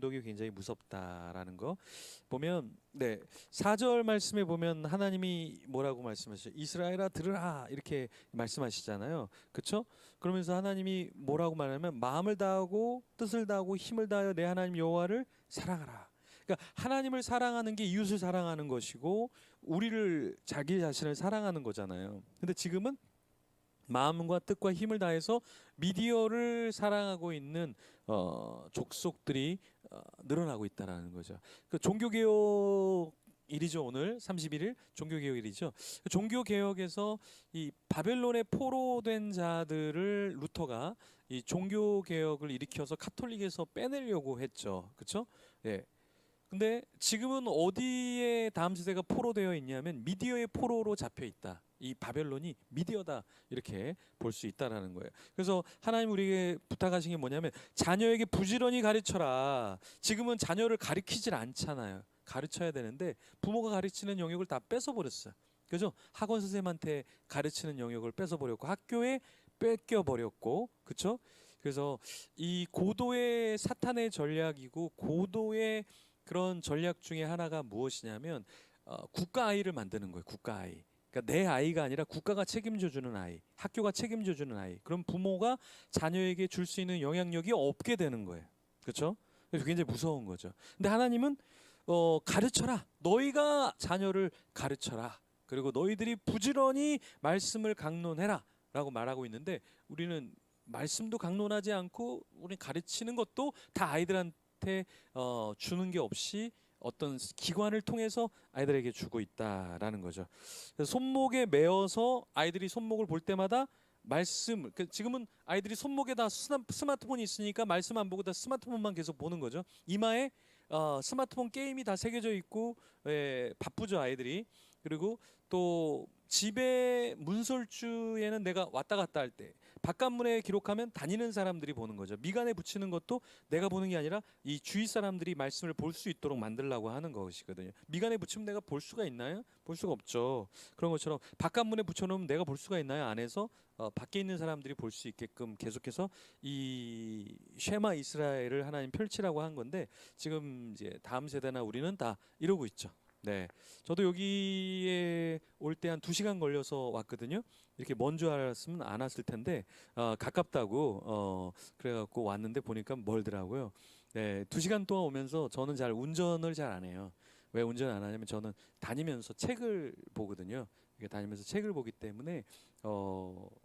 중독이 굉장히 무섭다라는 거 보면, 네, 4절 말씀에 보면 하나님이 뭐라고 말씀하시죠? 이스라엘아 들으라 이렇게 말씀하시잖아요. 그렇죠? 그러면서 하나님이 뭐라고 말하면 마음을 다하고 뜻을 다하고 힘을 다하여 내 하나님 여호와를 사랑하라. 그러니까 하나님을 사랑하는 게 이웃을 사랑하는 것이고 우리를 자기 자신을 사랑하는 거잖아요. 근데 지금은 마음과 뜻과 힘을 다해서 미디어를 사랑하고 있는 족속들이 늘어나고 있다라는 거죠. 그 종교개혁 일이죠. 오늘 31일 종교개혁일이죠. 종교개혁에서 이 바벨론에 포로된 자들을 루터가 이 종교개혁을 일으켜서 카톨릭에서 빼내려고 했죠. 그렇죠? 예. 근데 지금은 어디에 다음 세대가 포로되어 있냐면 미디어의 포로로 잡혀 있다. 이 바벨론이 미디어다 이렇게 볼 수 있다라는 거예요. 그래서 하나님 우리에게 부탁하신 게 뭐냐면 자녀에게 부지런히 가르쳐라. 지금은 자녀를 가르치질 않잖아요. 가르쳐야 되는데 부모가 가르치는 영역을 다 뺏어 버렸어요. 그죠? 학원 선생님한테 가르치는 영역을 뺏어 버렸고 학교에 뺏겨 버렸고, 그렇죠? 그래서 이 고도의 사탄의 전략이고 고도의 그런 전략 중에 하나가 무엇이냐면 국가 아이를 만드는 거예요. 국가 아이. 그러니까 내 아이가 아니라 국가가 책임져 주는 아이, 학교가 책임져 주는 아이. 그럼 부모가 자녀에게 줄 수 있는 영향력이 없게 되는 거예요. 그렇죠? 그래서 굉장히 무서운 거죠. 근데 하나님은 가르쳐라. 너희가 자녀를 가르쳐라. 그리고 너희들이 부지런히 말씀을 강론해라라고 말하고 있는데 우리는 말씀도 강론하지 않고 우리 가르치는 것도 다 아이들한테 주는 게 없이 어떤 기관을 통해서 아이들에게 주고 있다라는 거죠. 그래서 손목에 매어서 아이들이 손목을 볼 때마다 말씀, 지금은 아이들이 손목에다 스마트폰이 있으니까 말씀 안 보고 다 스마트폰만 계속 보는 거죠. 이마에 스마트폰 게임이 다 새겨져 있고 바쁘죠 아이들이. 그리고 또 집에 문설주에는 내가 왔다 갔다 할 때 바깥문에 기록하면 다니는 사람들이 보는 거죠. 미간에 붙이는 것도 내가 보는 게 아니라 이 주위 사람들이 말씀을 볼 수 있도록 만들려고 하는 것이거든요. 미간에 붙이면 내가 볼 수가 있나요? 볼 수가 없죠. 그런 것처럼 바깥문에 붙여놓으면 내가 볼 수가 있나요? 안에서 밖에 있는 사람들이 볼 수 있게끔 계속해서 이 쉐마 이스라엘을 하나님 펼치라고 한 건데 지금 이제 다음 세대나 우리는 다 이러고 있죠. 네, 저도 여기에 올 때 한 2시간 걸려서 왔거든요. 이렇게 먼 줄 알았으면 안 왔을 텐데 가깝다고 그래갖고 왔는데 보니까 멀더라고요. 네, 2시간 동안 오면서 저는 잘 운전을 잘 안 해요. 왜 운전 안 하냐면 저는 다니면서 책을 보거든요. 이렇게 다니면서 책을 보기 때문에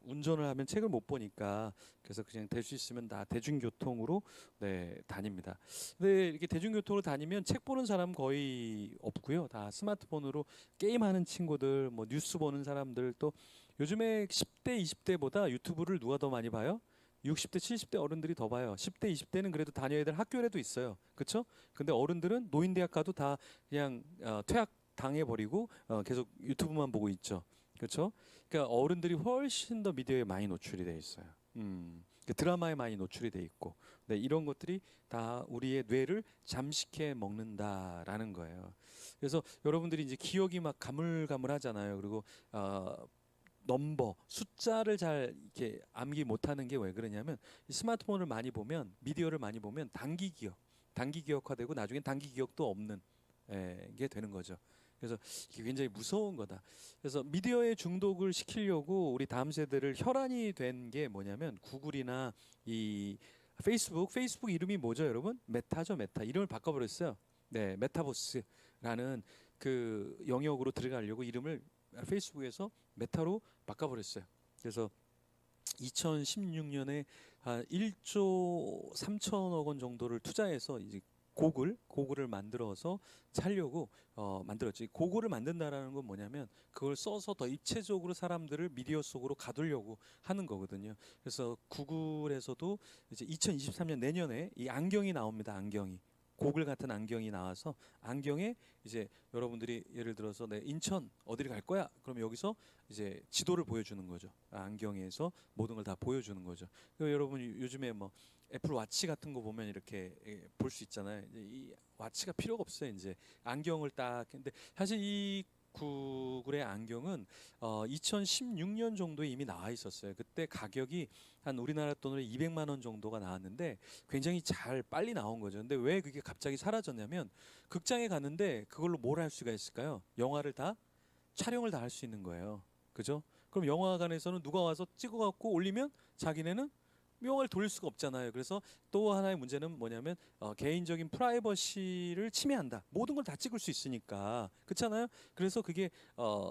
운전을 하면 책을 못 보니까 그래서 그냥 될 수 있으면 다 대중교통으로 네, 다닙니다. 근데 이렇게 대중교통으로 다니면 책 보는 사람 거의 없고요. 다 스마트폰으로 게임하는 친구들, 뭐 뉴스 보는 사람들 또 요즘에 10대, 20대보다 유튜브를 누가 더 많이 봐요? 60대, 70대 어른들이 더 봐요. 10대, 20대는 그래도 다녀야 될 학교라도 있어요. 그렇죠? 근데 어른들은 노인대학 가도 다 그냥 퇴학 당해버리고 계속 유튜브만 보고 있죠. 그렇죠? 그러니까 어른들이 훨씬 더 미디어에 많이 노출이 돼 있어요. 그 드라마에 많이 노출이 돼 있고, 네, 이런 것들이 다 우리의 뇌를 잠식해 먹는다라는 거예요. 그래서 여러분들이 이제 기억이 막 가물가물하잖아요. 그리고 넘버 숫자를 잘 이렇게 암기 못하는 게 왜 그러냐면 이 스마트폰을 많이 보면 미디어를 많이 보면 단기 기억화되고 나중엔 단기 기억도 없는 게 되는 거죠. 그래서 이게 굉장히 무서운 거다. 그래서 미디어의 중독을 시키려고 우리 다음 세대를 혈안이 된 게 뭐냐면 구글이나 이 페이스북 이름이 뭐죠, 여러분? 메타죠, 메타. 이름을 바꿔버렸어요. 네, 메타버스라는 그 영역으로 들어가려고 이름을 페이스북에서 메타로 바꿔버렸어요. 그래서 2016년에 한 1조 3천억 원 정도를 투자해서 이제 고글을 만들어서 살려고 만들었지. 고글을 만든다라는 건 뭐냐면 그걸 써서 더 입체적으로 사람들을 미디어 속으로 가두려고 하는 거거든요. 그래서 구글에서도 이제 2023년 내년에 이 안경이 나옵니다. 안경이. 고글 같은 안경이 나와서 안경에 이제 여러분들이 예를 들어서 내 인천 어디를 갈 거야? 그럼 여기서 이제 지도를 보여주는 거죠. 안경에서 모든 걸 다 보여주는 거죠. 여러분 요즘에 뭐 애플 와치 같은 거 보면 이렇게 볼 수 있잖아요. 이 와치가 필요가 없어요. 이제 안경을 딱. 근데 사실 이 구글의 안경은 2016년 정도에 이미 나와 있었어요. 그때 가격이 한 우리나라 돈으로 200만 원 정도가 나왔는데 굉장히 잘 빨리 나온 거죠. 근데 왜 그게 갑자기 사라졌냐면 극장에 갔는데 그걸로 뭘 할 수가 있을까요? 영화를 다 촬영을 다 할 수 있는 거예요. 그죠? 그럼 영화관에서는 누가 와서 찍어갖고 올리면 자기네는 영화를 돌릴 수가 없잖아요. 그래서 또 하나의 문제는 뭐냐면 개인적인 프라이버시를 침해한다. 모든 걸 다 찍을 수 있으니까 그렇잖아요. 그래서 그게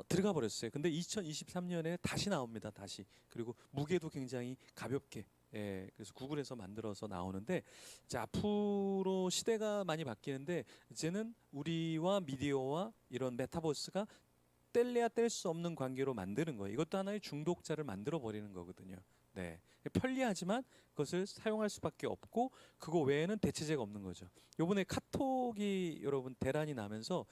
들어가 버렸어요. 근데 2023년에 다시 나옵니다. 다시. 그리고 무게도 굉장히 가볍게. 예, 그래서 구글에서 만들어서 나오는데 이제 앞으로 시대가 많이 바뀌는데 이제는 우리와 미디어와 이런 메타버스가 뗄래야 뗄 수 없는 관계로 만드는 거예요. 이것도 하나의 중독자를 만들어 버리는 거거든요. 네. 편리하지만 그것을 사용할 수밖에 없고 그거 외에는 대체제가 없는 거죠. 요번에 카톡이 여러분 대란이 나면서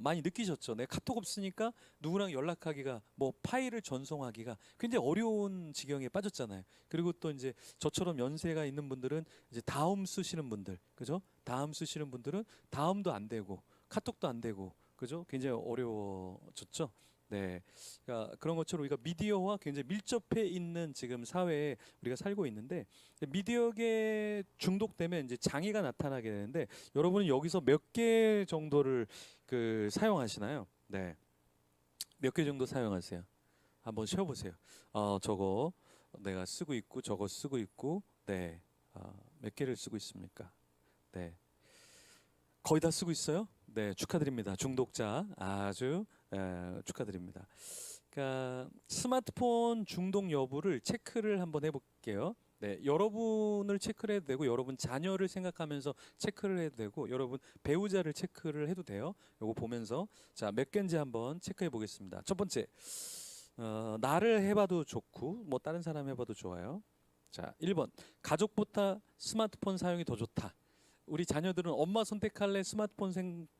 많이 느끼셨죠? 내 카톡 없으니까 누구랑 연락하기가 뭐 파일을 전송하기가 굉장히 어려운 지경에 빠졌잖아요. 그리고 또 이제 저처럼 연세가 있는 분들은 이제 다음 쓰시는 분들, 그죠? 다음 쓰시는 분들은 다음도 안 되고 카톡도 안 되고 그죠? 굉장히 어려워졌죠. 네, 그러니까 그런 것처럼 우리가 미디어와 굉장히 밀접해 있는 지금 사회에 우리가 살고 있는데 미디어계 중독되면 이제 장애가 나타나게 되는데 여러분은 여기서 몇 개 정도를 그 사용하시나요? 네, 몇 개 정도 사용하세요? 한번 쉬어보세요. 저거 내가 쓰고 있고 저거 쓰고 있고 네, 몇 개를 쓰고 있습니까? 네, 거의 다 쓰고 있어요? 네, 축하드립니다. 중독자 아주 축하드립니다. 그러니까 스마트폰 중독 여부를 체크를 한번 해볼게요. 네, 여러분을 체크를 해도 되고 여러분 자녀를 생각하면서 체크를 해도 되고 여러분 배우자를 체크를 해도 돼요. 요거 보면서 자, 몇 개인지 한번 체크해 보겠습니다. 첫 번째, 나를 해봐도 좋고 뭐 다른 사람 해봐도 좋아요. 자, 1번 가족보다 스마트폰 사용이 더 좋다. 우리 자녀들은 엄마 선택할래 스마트폰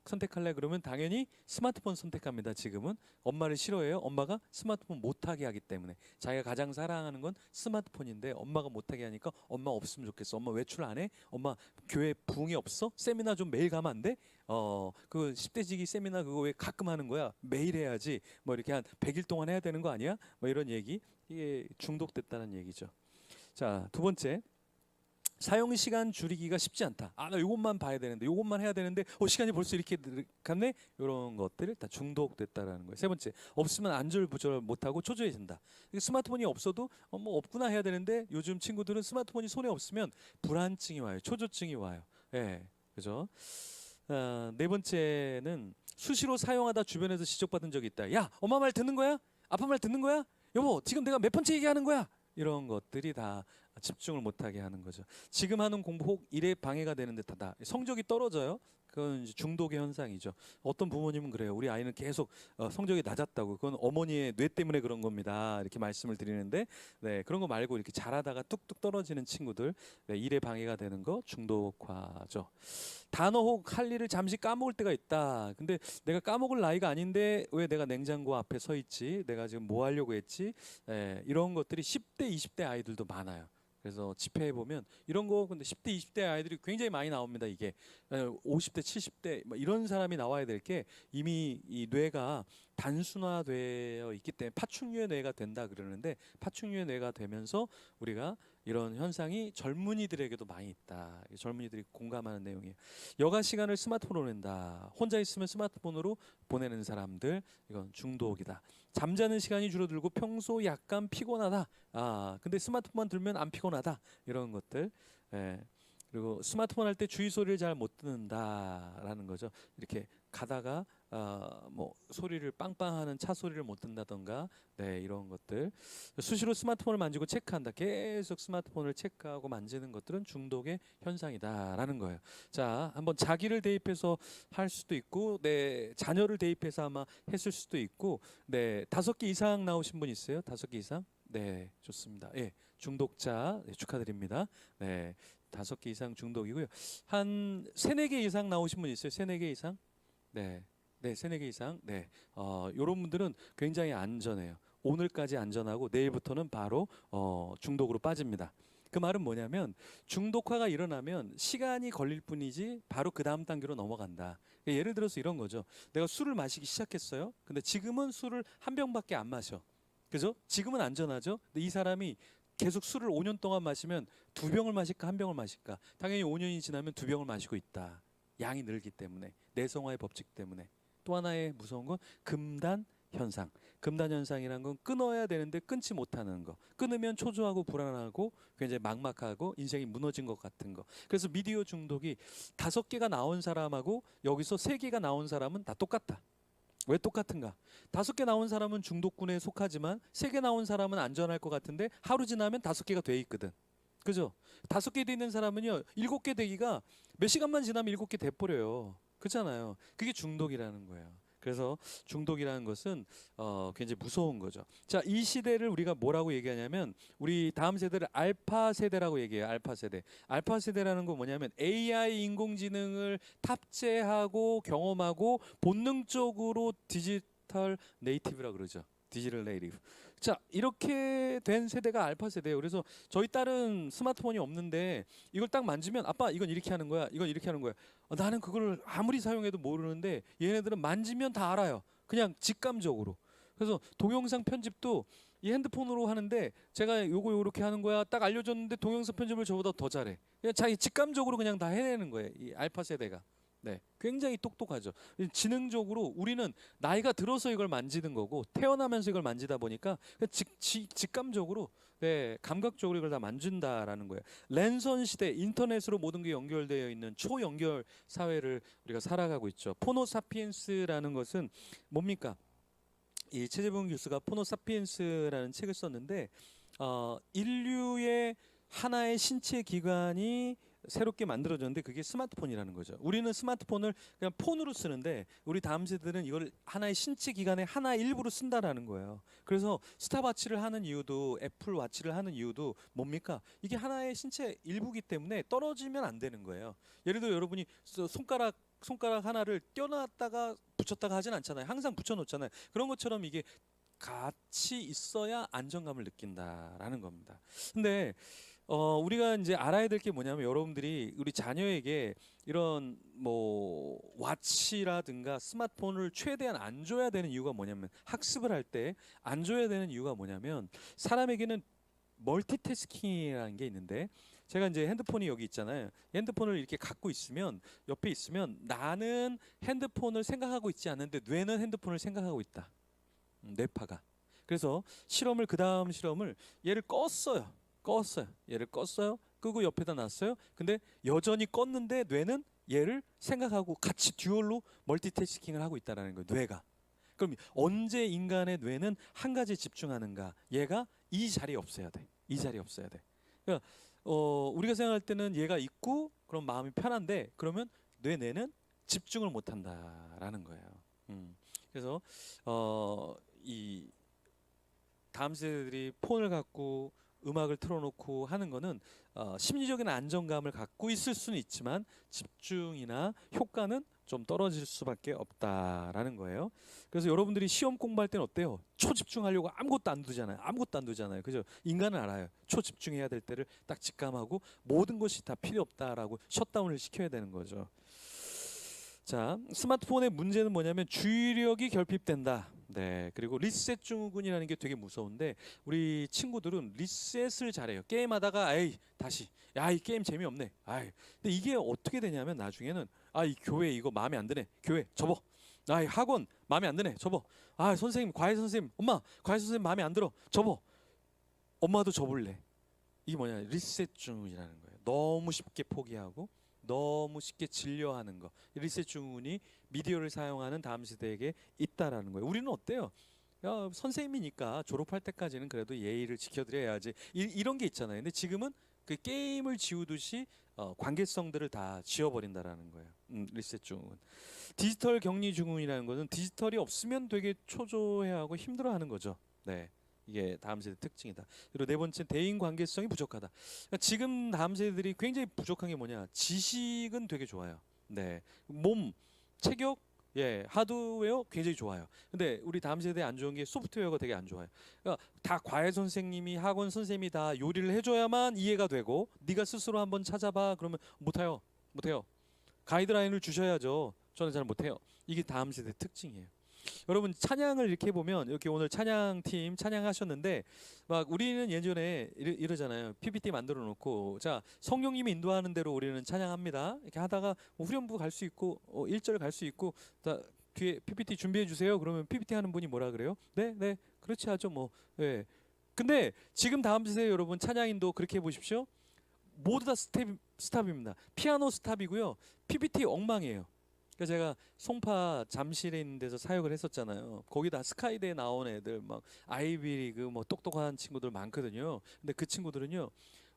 선택할래 그러면 당연히 스마트폰 선택합니다. 지금은 엄마를 싫어해요. 엄마가 스마트폰 못하게 하기 때문에 자기가 가장 사랑하는 건 스마트폰인데 엄마가 못하게 하니까 엄마 없으면 좋겠어. 엄마 외출 안 해? 엄마 교회 부흥이 없어? 세미나 좀 매일 가면 안 돼? 그 10대 지기 세미나 그거 왜 가끔 하는 거야? 매일 해야지. 뭐 이렇게 한 100일 동안 해야 되는 거 아니야? 뭐 이런 얘기. 이게 중독됐다는 얘기죠. 자, 두 번째. 사용 시간 줄이기가 쉽지 않다. 나 요것만 봐야 되는데, 요것만 해야 되는데, 시간이 벌써 이렇게 갔네? 이런 것들을 다 중독됐다라는 거예요. 세 번째, 없으면 안절부절 못하고 초조해진다. 스마트폰이 없어도 뭐 없구나 해야 되는데, 요즘 친구들은 스마트폰이 손에 없으면 불안증이 와요, 초조증이 와요. 예, 그죠? 네 번째는 수시로 사용하다 주변에서 지적받은 적이 있다. 야, 엄마 말 듣는 거야? 아빠 말 듣는 거야? 여보, 지금 내가 몇 번째 얘기하는 거야? 이런 것들이 다 집중을 못하게 하는 거죠. 지금 하는 공부 혹 일에 방해가 되는 듯하다. 성적이 떨어져요. 그건 이제 중독의 현상이죠. 어떤 부모님은 그래요. 우리 아이는 계속 성적이 낮았다고. 그건 어머니의 뇌 때문에 그런 겁니다. 이렇게 말씀을 드리는데, 네, 그런 거 말고 이렇게 잘하다가 뚝뚝 떨어지는 친구들, 네, 일에 방해가 되는 거 중독화죠. 단어 혹 할 일을 잠시 까먹을 때가 있다. 근데 내가 까먹을 나이가 아닌데 왜 내가 냉장고 앞에 서 있지? 내가 지금 뭐 하려고 했지? 이런 것들이 10대, 20대 아이들도 많아요. 그래서 집회해 보면 이런 거 근데 10대, 20대 아이들이 굉장히 많이 나옵니다. 이게 50대, 70대 뭐 이런 사람이 나와야 될 게 이미 이 뇌가 단순화되어 있기 때문에 파충류의 뇌가 된다 그러는데 파충류의 뇌가 되면서 우리가 이런 현상이 젊은이들에게도 많이 있다. 젊은이들이 공감하는 내용이에요. 여가 시간을 스마트폰으로 낸다. 혼자 있으면 스마트폰으로 보내는 사람들 이건 중독이다. 잠자는 시간이 줄어들고 평소 약간 피곤하다. 근데 스마트폰만 들면 안 피곤하다. 이런 것들. 예. 그리고 스마트폰 할 때 주의 소리를 잘 못 듣는다라는 거죠. 이렇게 가다가 뭐 소리를 빵빵하는 차 소리를 못 듣는다던가 네 이런 것들 수시로 스마트폰을 만지고 체크한다. 계속 스마트폰을 체크하고 만지는 것들은 중독의 현상이다라는 거예요. 자, 한번 자기를 대입해서 할 수도 있고 네 자녀를 대입해서 아마 했을 수도 있고 네 5개 이상 나오신 분 있어요? 5개 이상? 네, 좋습니다. 예, 중독자 네, 축하드립니다. 네. 5개 이상 중독이고요. 한 3-4개 이상 나오신 분 있어요? 3-4개 이상? 네. 네, 3-4개 이상. 네. 요런 분들은 굉장히 안전해요. 오늘까지 안전하고 내일부터는 바로 중독으로 빠집니다. 그 말은 뭐냐면 중독화가 일어나면 시간이 걸릴 뿐이지 바로 그 다음 단계로 넘어간다. 그러니까 예를 들어서 이런 거죠. 내가 술을 마시기 시작했어요. 근데 지금은 술을 한 병밖에 안 마셔. 그죠? 지금은 안전하죠. 근데 이 사람이 계속 술을 5년 동안 마시면 두 병을 마실까 한 병을 마실까? 당연히 5년이 지나면 두 병을 마시고 있다. 양이 늘기 때문에, 내성화의 법칙 때문에. 또 하나의 무서운 건 금단 현상. 금단 현상이란 건 끊어야 되는데 끊지 못하는 거. 끊으면 초조하고 불안하고 굉장히 막막하고 인생이 무너진 것 같은 거. 그래서 미디어 중독이 5개가 나온 사람하고 여기서 3개가 나온 사람은 다 똑같다. 왜 똑같은가? 5개 나온 사람은 중독군에 속하지만 3개 나온 사람은 안전할 것 같은데 하루 지나면 5개가 돼 있거든. 그죠? 5개 돼 있는 사람은요, 7개 되기가 몇 시간만 지나면 7개 돼버려요. 그렇잖아요. 그게 중독이라는 거예요. 그래서 중독이라는 것은 굉장히 무서운 거죠. 자, 이 시대를 우리가 뭐라고 얘기하냐면 우리 다음 세대를 알파 세대라고 얘기해요. 알파 세대. 알파 세대라는 건 뭐냐면 AI 인공지능을 탑재하고 경험하고 본능적으로 디지털 네이티브라고 그러죠. 디지털 네이티브. 자, 이렇게 된 세대가 알파 세대예요. 그래서 저희 딸은 스마트폰이 없는데 이걸 딱 만지면 아빠 이건 이렇게 하는 거야. 이건 이렇게 하는 거야. 나는 그걸 아무리 사용해도 모르는데 얘네들은 만지면 다 알아요. 그냥 직감적으로. 그래서 동영상 편집도 이 핸드폰으로 하는데 제가 요거 요렇게 하는 거야 딱 알려줬는데 동영상 편집을 저보다 더 잘해. 그냥 자기 직감적으로 그냥 다 해내는 거예요. 이 알파 세대가. 네, 굉장히 똑똑하죠. 지능적으로 우리는 나이가 들어서 이걸 만지는 거고 태어나면서 이걸 만지다 보니까 직감적으로, 네, 감각적으로 이걸 다 만진다라는 거예요. 랜선 시대, 인터넷으로 모든 게 연결되어 있는 초연결 사회를 우리가 살아가고 있죠. 포노사피엔스라는 것은 뭡니까? 이 최재봉 교수가 포노사피엔스라는 책을 썼는데 인류의 하나의 신체 기관이 새롭게 만들어졌는데 그게 스마트폰이라는 거죠. 우리는 스마트폰을 그냥 폰으로 쓰는데 우리 다음 세대는 이걸 하나의 신체 기관의 하나의 일부로 쓴다라는 거예요. 그래서 스타워치를 하는 이유도 애플 와치를 하는 이유도 뭡니까? 이게 하나의 신체 일부기 때문에 떨어지면 안 되는 거예요. 예를 들어 여러분이 손가락 하나를 떼어놨다가 붙였다가 하진 않잖아요. 항상 붙여놓잖아요. 그런 것처럼 이게 같이 있어야 안정감을 느낀다라는 겁니다. 근데 우리가 이제 알아야 될 게 뭐냐면 여러분들이 우리 자녀에게 이런 뭐 와치라든가 스마트폰을 최대한 안 줘야 되는 이유가 뭐냐면 학습을 할 때 안 줘야 되는 이유가 뭐냐면 사람에게는 멀티태스킹이라는 게 있는데 제가 이제 핸드폰이 여기 있잖아요. 핸드폰을 이렇게 갖고 있으면 옆에 있으면 나는 핸드폰을 생각하고 있지 않는데 뇌는 핸드폰을 생각하고 있다. 뇌파가. 그래서 그 다음 실험을 얘를 껐어요. 얘를 껐어요. 끄고 옆에다 놨어요. 근데 여전히 껐는데 뇌는 얘를 생각하고 같이 듀얼로 멀티태스킹을 하고 있다라는 거예요. 뇌가. 그럼 언제 인간의 뇌는 한 가지에 집중하는가? 얘가 이 자리에 없어야 돼. 이 자리에 없어야 돼. 그러니까 우리가 생각할 때는 얘가 있고 그럼 마음이 편한데 그러면 뇌는 집중을 못 한다라는 거예요. 그래서 이 다음 세대들이 폰을 갖고 음악을 틀어놓고 하는 거는 심리적인 안정감을 갖고 있을 수는 있지만 집중이나 효과는 좀 떨어질 수밖에 없다라는 거예요. 그래서 여러분들이 시험 공부할 때는 어때요? 초집중하려고 아무것도 안 두잖아요. 그죠? 인간은 알아요. 초집중해야 될 때를 딱 직감하고 모든 것이 다 필요 없다라고 셧다운을 시켜야 되는 거죠. 자, 스마트폰의 문제는 뭐냐면 주의력이 결핍된다. 네, 그리고 리셋 증후군이라는 게 되게 무서운데 우리 친구들은 리셋을 잘해요. 게임하다가 에이 다시 이 게임 재미없네. 근데 이게 어떻게 되냐면 나중에는 이 교회 이거 마음에 안 드네. 교회 접어. 이 학원 마음에 안 드네. 접어. 선생님 과외 선생님 엄마 과외 선생님 마음에 안 들어. 접어. 엄마도 접을래. 이게 뭐냐 리셋 증후군이라는 거예요. 너무 쉽게 포기하고 너무 쉽게 진료하는 거. 리셋 증후군이 미디어를 사용하는 다음 세대에게 있다라는 거예요. 우리는 어때요? 선생님이니까 졸업할 때까지는 그래도 예의를 지켜드려야지. 이런 게 있잖아요. 근데 지금은 그 게임을 지우듯이 관계성들을 다 지워버린다라는 거예요. 리셋 증후군. 디지털 격리 증후군이라는 것은 디지털이 없으면 되게 초조해하고 힘들어하는 거죠. 네. 이게 다음 세대 특징이다. 그리고 네 번째 대인 관계성이 부족하다. 그러니까 지금 다음 세대들이 굉장히 부족한 게 뭐냐? 지식은 되게 좋아요. 네, 체격, 예, 하드웨어 굉장히 좋아요. 근데 우리 다음 세대에 안 좋은 게 소프트웨어가 되게 안 좋아요. 그러니까 다 과외 선생님이 학원 선생님이 다 요리를 해줘야만 이해가 되고 네가 스스로 한번 찾아봐 그러면 못해요. 못해요. 가이드라인을 주셔야죠. 저는 잘 못해요. 이게 다음 세대 특징이에요. 여러분 찬양을 이렇게 해보면 이렇게 오늘 찬양팀 찬양하셨는데 막 우리는 예전에 이러잖아요. PPT 만들어 놓고 자 성령님이 인도하는 대로 우리는 찬양합니다. 이렇게 하다가 뭐 후렴부 갈 수 있고 1절 갈 수 있고 자, 뒤에 PPT 준비해 주세요. 그러면 PPT 하는 분이 뭐라 그래요? 네, 네, 그렇지 하죠 뭐. 네. 근데 지금 다음 주에 여러분 찬양 인도 그렇게 해보십시오. 모두 다 스탑입니다. 피아노 스탑이고요. PPT 엉망이에요. 그러니까 제가 송파 잠실에 있는 데서 사역을 했었잖아요. 거기다 스카이대에 나온 애들 막 아이비리그 뭐 똑똑한 친구들 많거든요. 근데 그 친구들은요.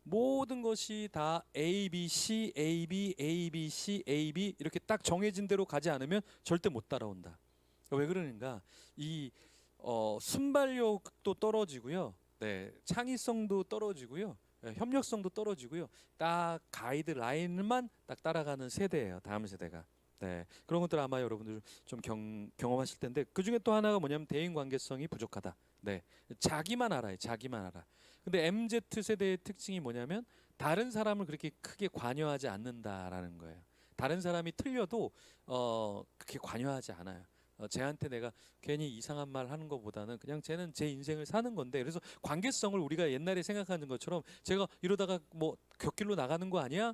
모든 것이 다 A, B, C, A, B, A, B, C, A, B 이렇게 딱 정해진 대로 가지 않으면 절대 못 따라온다. 왜 그러는가? 이 순발력도 떨어지고요. 네, 창의성도 떨어지고요. 네, 협력성도 떨어지고요. 딱 가이드 라인만 딱 따라가는 세대예요. 다음 세대가. 네, 그런 것들 아마 여러분들 좀 경험하실 텐데 그 중에 또 하나가 뭐냐면 대인 관계성이 부족하다. 네, 자기만 알아요. 자기만 알아. 근데 MZ 세대의 특징이 뭐냐면 다른 사람을 그렇게 크게 관여하지 않는다라는 거예요. 다른 사람이 틀려도 그렇게 관여하지 않아요. 쟤한테 내가 괜히 이상한 말 하는 것보다는 그냥 쟤는 제 인생을 사는 건데 그래서 관계성을 우리가 옛날에 생각하는 것처럼 제가 이러다가 뭐 곁길로 나가는 거 아니야?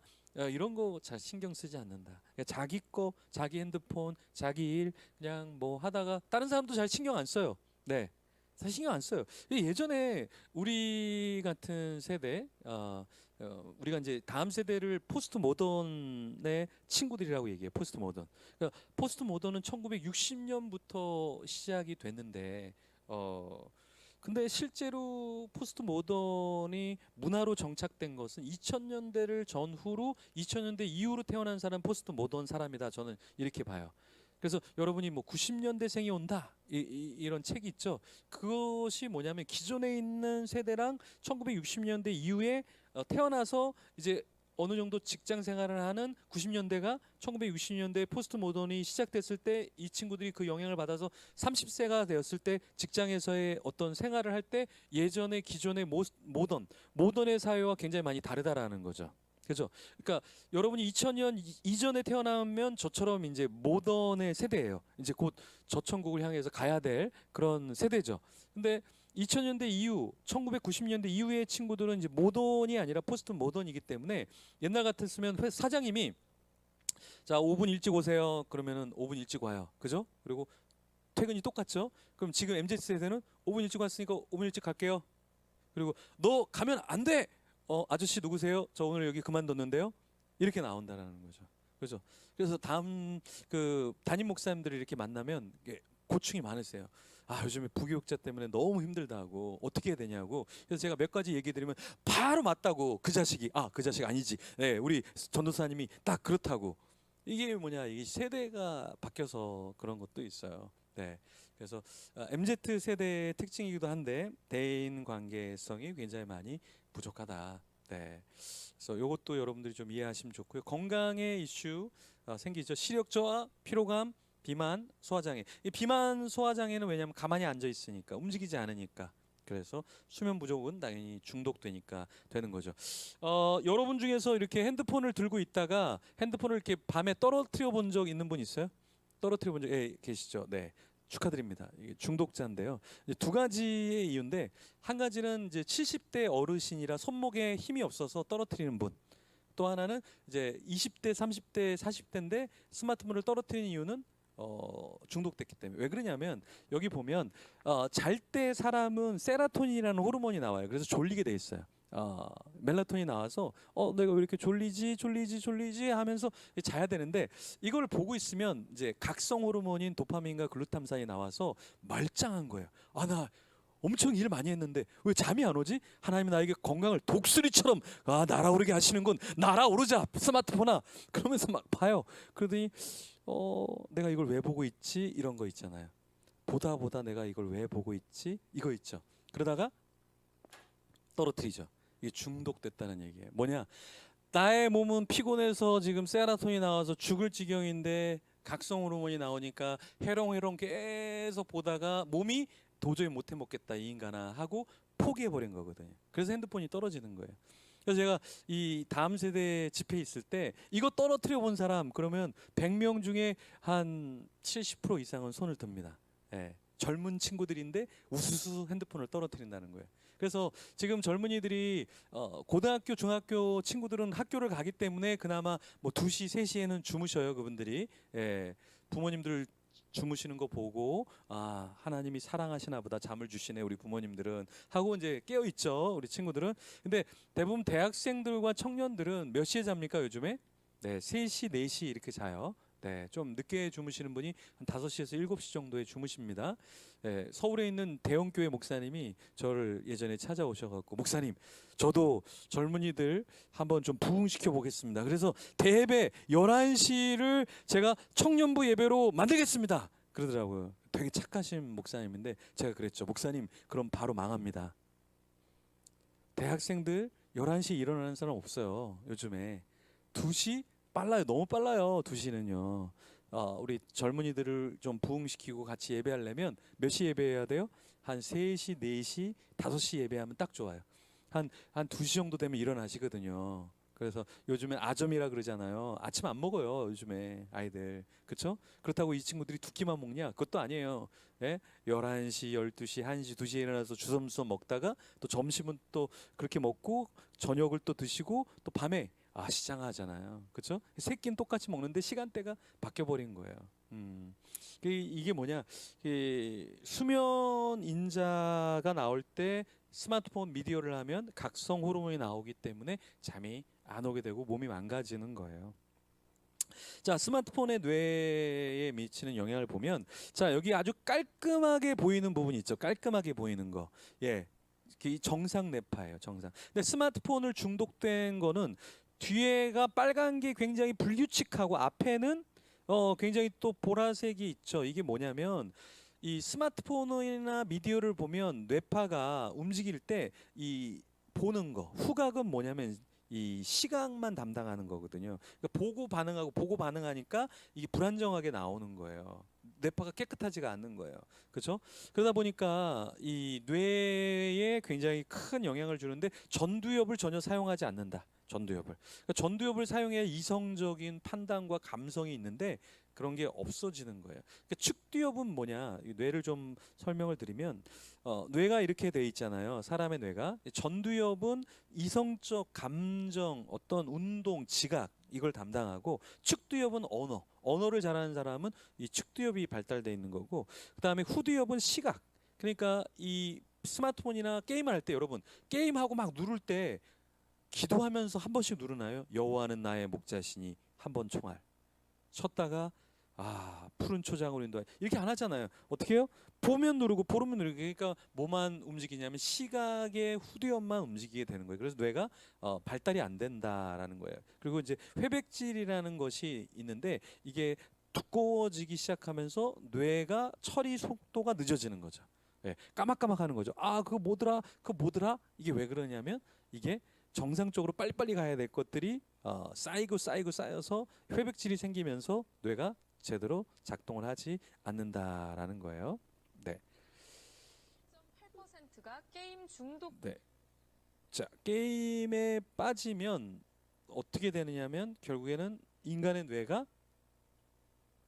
이런 거 잘 신경 쓰지 않는다. 그러니까 자기 거, 자기 핸드폰, 자기 일 그냥 뭐 하다가 다른 사람도 잘 신경 안 써요. 네. 사실 신경 안 써요. 예전에 우리 같은 세대, 우리가 이제 다음 세대를 포스트 모던의 친구들이라고 얘기해요. 포스트 모던. 그러니까 포스트 모던은 1960년부터 시작이 됐는데, 근데 실제로 포스트 모던이 문화로 정착된 것은 2000년대를 전후로 2000년대 이후로 태어난 사람 포스트 모던 사람이다. 저는 이렇게 봐요. 그래서 여러분이 뭐 90년대생이 온다 이런 책이 있죠. 그것이 뭐냐면 기존에 있는 세대랑 1960년대 이후에 태어나서 이제 어느 정도 직장 생활을 하는 90년대가 1960년대 포스트 모던이 시작됐을 때 이 친구들이 그 영향을 받아서 30세가 되었을 때 직장에서의 어떤 생활을 할 때 예전의 기존의 모던의 사회와 굉장히 많이 다르다라는 거죠. 그죠? 그러니까 여러분이 2000년 이전에 태어나면 저처럼 이제 모던의 세대예요. 이제 곧 저천국을 향해서 가야 될 그런 세대죠. 근데 2000년대 이후, 1990년대 이후의 친구들은 이제 모던이 아니라 포스트 모던이기 때문에 옛날 같았으면 사장님이 자 5분 일찍 오세요. 그러면은 5분 일찍 와요. 그죠? 그리고 퇴근이 똑같죠? 그럼 지금 MZ 세대는 5분 일찍 왔으니까 5분 일찍 갈게요. 그리고 너 가면 안 돼. 아저씨 누구세요? 저 오늘 여기 그만뒀는데요. 이렇게 나온다라는 거죠. 그죠? 그래서 다음 그 담임 목사님들이 이렇게 만나면 고충이 많으세요. 아 요즘에 부교육자 때문에 너무 힘들다고 어떻게 해야 되냐고. 그래서 제가 몇 가지 얘기 드리면 바로 맞다고 그 자식이 그 자식 아니지. 네, 우리 전도사님이 딱 그렇다고. 이게 뭐냐 이 세대가 바뀌어서 그런 것도 있어요. 네. 그래서 MZ 세대의 특징이기도 한데 대인 관계성이 굉장히 많이 부족하다. 네. 그래서 이것도 여러분들이 좀 이해하시면 좋고요. 건강의 이슈 생기죠. 시력 저하, 피로감, 비만, 소화장애. 이 비만, 소화장애는 왜냐하면 가만히 앉아 있으니까 움직이지 않으니까. 그래서 수면 부족은 당연히 중독되니까 되는 거죠. 여러분 중에서 이렇게 핸드폰을 들고 있다가 핸드폰을 이렇게 밤에 떨어뜨려 본 적 있는 분 있어요? 떨어뜨려 본 적 계시죠? 네. 축하드립니다. 이게 중독자인데요. 이제 두 가지의 이유인데 한 가지는 이제 70대 어르신이라 손목에 힘이 없어서 떨어뜨리는 분. 또 하나는 이제 20대, 30대, 40대인데 스마트폰을 떨어뜨리는 이유는 중독됐기 때문에. 왜 그러냐면 여기 보면 잘 때 사람은 세라토닌이라는 호르몬이 나와요. 그래서 졸리게 돼 있어요. 멜라토닌이 나와서 내가 왜 이렇게 졸리지 하면서 자야 되는데 이걸 보고 있으면 이제 각성 호르몬인 도파민과 글루탐산이 나와서 말짱한 거예요. 나 엄청 일 많이 했는데 왜 잠이 안 오지? 하나님이 나에게 건강을 독수리처럼 날아오르게 하시는군. 날아오르자 스마트폰아. 그러면서 막 봐요. 그러더니 내가 이걸 왜 보고 있지? 이런 거 있잖아요. 보다 내가 이걸 왜 보고 있지? 이거 있죠. 그러다가 떨어뜨리죠. 이게 중독됐다는 얘기예요. 뭐냐? 나의 몸은 피곤해서 지금 세라토닌이 나와서 죽을 지경인데 각성 호르몬이 나오니까 해롱해롱 계속 보다가 몸이 도저히 못 해먹겠다 이 인간아 하고 포기해버린 거거든요. 그래서 핸드폰이 떨어지는 거예요. 그래서 제가 이 다음 세대 집회에 있을 때 이거 떨어뜨려 본 사람 그러면 100명 중에 한 70% 이상은 손을 듭니다. 예, 젊은 친구들인데 우수수 핸드폰을 떨어뜨린다는 거예요. 그래서 지금 젊은이들이 고등학교, 중학교 친구들은 학교를 가기 때문에 그나마 뭐 2시, 3시에는 주무셔요. 그분들이. 예, 부모님들 주무시는 거 보고 아 하나님이 사랑하시나 보다 잠을 주시네 우리 부모님들은 하고 이제 깨어 있죠 우리 친구들은. 근데 대부분 대학생들과 청년들은 몇 시에 잡니까 요즘에? 네 3시 4시 이렇게 자요. 네, 좀 늦게 주무시는 분이 한 5시에서 7시 정도에 주무십니다. 네, 서울에 있는 대형교회 목사님이 저를 예전에 찾아오셔갖고 목사님 저도 젊은이들 한번 좀 부흥시켜 보겠습니다. 그래서 대예배 11시를 제가 청년부 예배로 만들겠습니다. 그러더라고요. 되게 착하신 목사님인데 제가 그랬죠. 목사님 그럼 바로 망합니다. 대학생들 11시에 일어나는 사람 없어요. 요즘에 2시? 빨라요. 너무 빨라요. 2시는요. 우리 젊은이들을 좀 부흥시키고 같이 예배하려면 몇 시 예배해야 돼요? 한 3시, 4시, 5시 예배하면 딱 좋아요. 한 2시 정도 되면 일어나시거든요. 그래서 요즘엔 아점이라 그러잖아요. 아침 안 먹어요. 요즘에 아이들. 그렇죠? 그렇다고 이 친구들이 두 끼만 먹냐? 그것도 아니에요. 예? 11시, 12시, 1시, 2시에 일어나서 주섬주섬 먹다가 또 점심은 또 그렇게 먹고 저녁을 또 드시고 또 밤에 시장 하잖아요. 그렇죠? 세 끼는 똑같이 먹는데 시간대가 바뀌어 버린 거예요. 이게 뭐냐? 수면 인자가 나올 때 스마트폰 미디어를 하면 각성 호르몬이 나오기 때문에 잠이 안 오게 되고 몸이 망가지는 거예요. 자, 스마트폰의 뇌에 미치는 영향을 보면 자, 여기 아주 깔끔하게 보이는 부분이 있죠. 깔끔하게 보이는 거. 예. 이 정상 뇌파예요, 정상. 근데 스마트폰을 중독된 거는 뒤에가 빨간 게 굉장히 불규칙하고 앞에는 굉장히 또 보라색이 있죠. 이게 뭐냐면 이 스마트폰이나 미디어를 보면 뇌파가 움직일 때 이 보는 거 후각은 뭐냐면 이 시각만 담당하는 거거든요. 그러니까 보고 반응하니까 이게 불안정하게 나오는 거예요. 뇌파가 깨끗하지가 않는 거예요. 그렇죠? 그러다 보니까 이 뇌에 굉장히 큰 영향을 주는데 전두엽을 전혀 사용하지 않는다. 전두엽을. 그러니까 전두엽을 사용해야 이성적인 판단과 감성이 있는데 그런 게 없어지는 거예요. 그러니까 측두엽은 뭐냐? 이 뇌를 좀 설명을 드리면 뇌가 이렇게 돼 있잖아요. 사람의 뇌가. 전두엽은 이성적 감정, 어떤 운동, 지각 이걸 담당하고 측두엽은 언어를 잘하는 사람은 이 측두엽이 발달돼 있는 거고 그다음에 후두엽은 시각. 그러니까 이 스마트폰이나 게임을 할 때 여러분 게임하고 막 누를 때 기도하면서 한 번씩 누르나요? 여호와는 나의 목자시니 한 번 총알 쳤다가 푸른 초장으로 인도하여 이렇게 안 하잖아요. 어떻게 해요? 보면 누르고 그러니까 뭐만 움직이냐면 시각의 후두엽만 움직이게 되는 거예요. 그래서 뇌가 발달이 안 된다라는 거예요. 그리고 이제 회백질이라는 것이 있는데 이게 두꺼워지기 시작하면서 뇌가 처리 속도가 늦어지는 거죠. 예, 까막까막하는 거죠. 그거 뭐더라? 이게 왜 그러냐면 이게 정상적으로 빨리빨리 가야 될 것들이 쌓여서 회백질이 생기면서 뇌가 제대로 작동을 하지 않는다라는 거예요. 네. 8%가 게임 중독. 네. 자, 게임에 빠지면 어떻게 되느냐면 결국에는 인간의 뇌가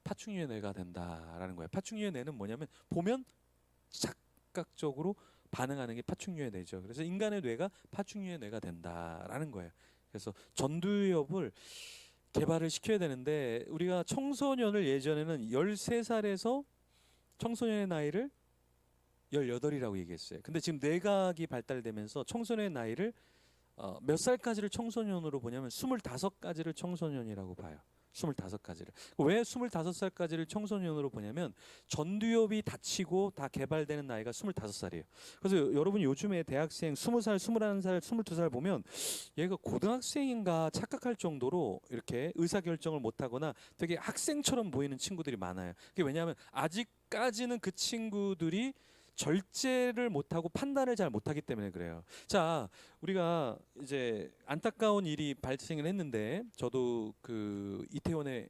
파충류의 뇌가 된다라는 거예요. 파충류의 뇌는 뭐냐면 보면 착각적으로 반응하는 게 파충류의 뇌죠. 그래서 인간의 뇌가 파충류의 뇌가 된다라는 거예요. 그래서 전두엽을 개발을 시켜야 되는데 우리가 청소년을 예전에는 13살에서 청소년의 나이를 18이라고 얘기했어요. 근데 지금 뇌각이 발달되면서 청소년의 나이를 몇 살까지를 청소년으로 보냐면 25까지를 청소년이라고 봐요. 25까지를. 왜 25살까지를 청소년으로 보냐면 전두엽이 닫히고 다 개발되는 나이가 25살이에요. 그래서 여러분 요즘에 대학생 20살, 21살, 22살 보면 얘가 고등학생인가 착각할 정도로 이렇게 의사결정을 못하거나 되게 학생처럼 보이는 친구들이 많아요. 그게 왜냐하면 아직까지는 그 친구들이 절제를 못하고 판단을 잘 못하기 때문에 그래요. 자, 우리가 이제 안타까운 일이 발생을 했는데 저도 그 이태원에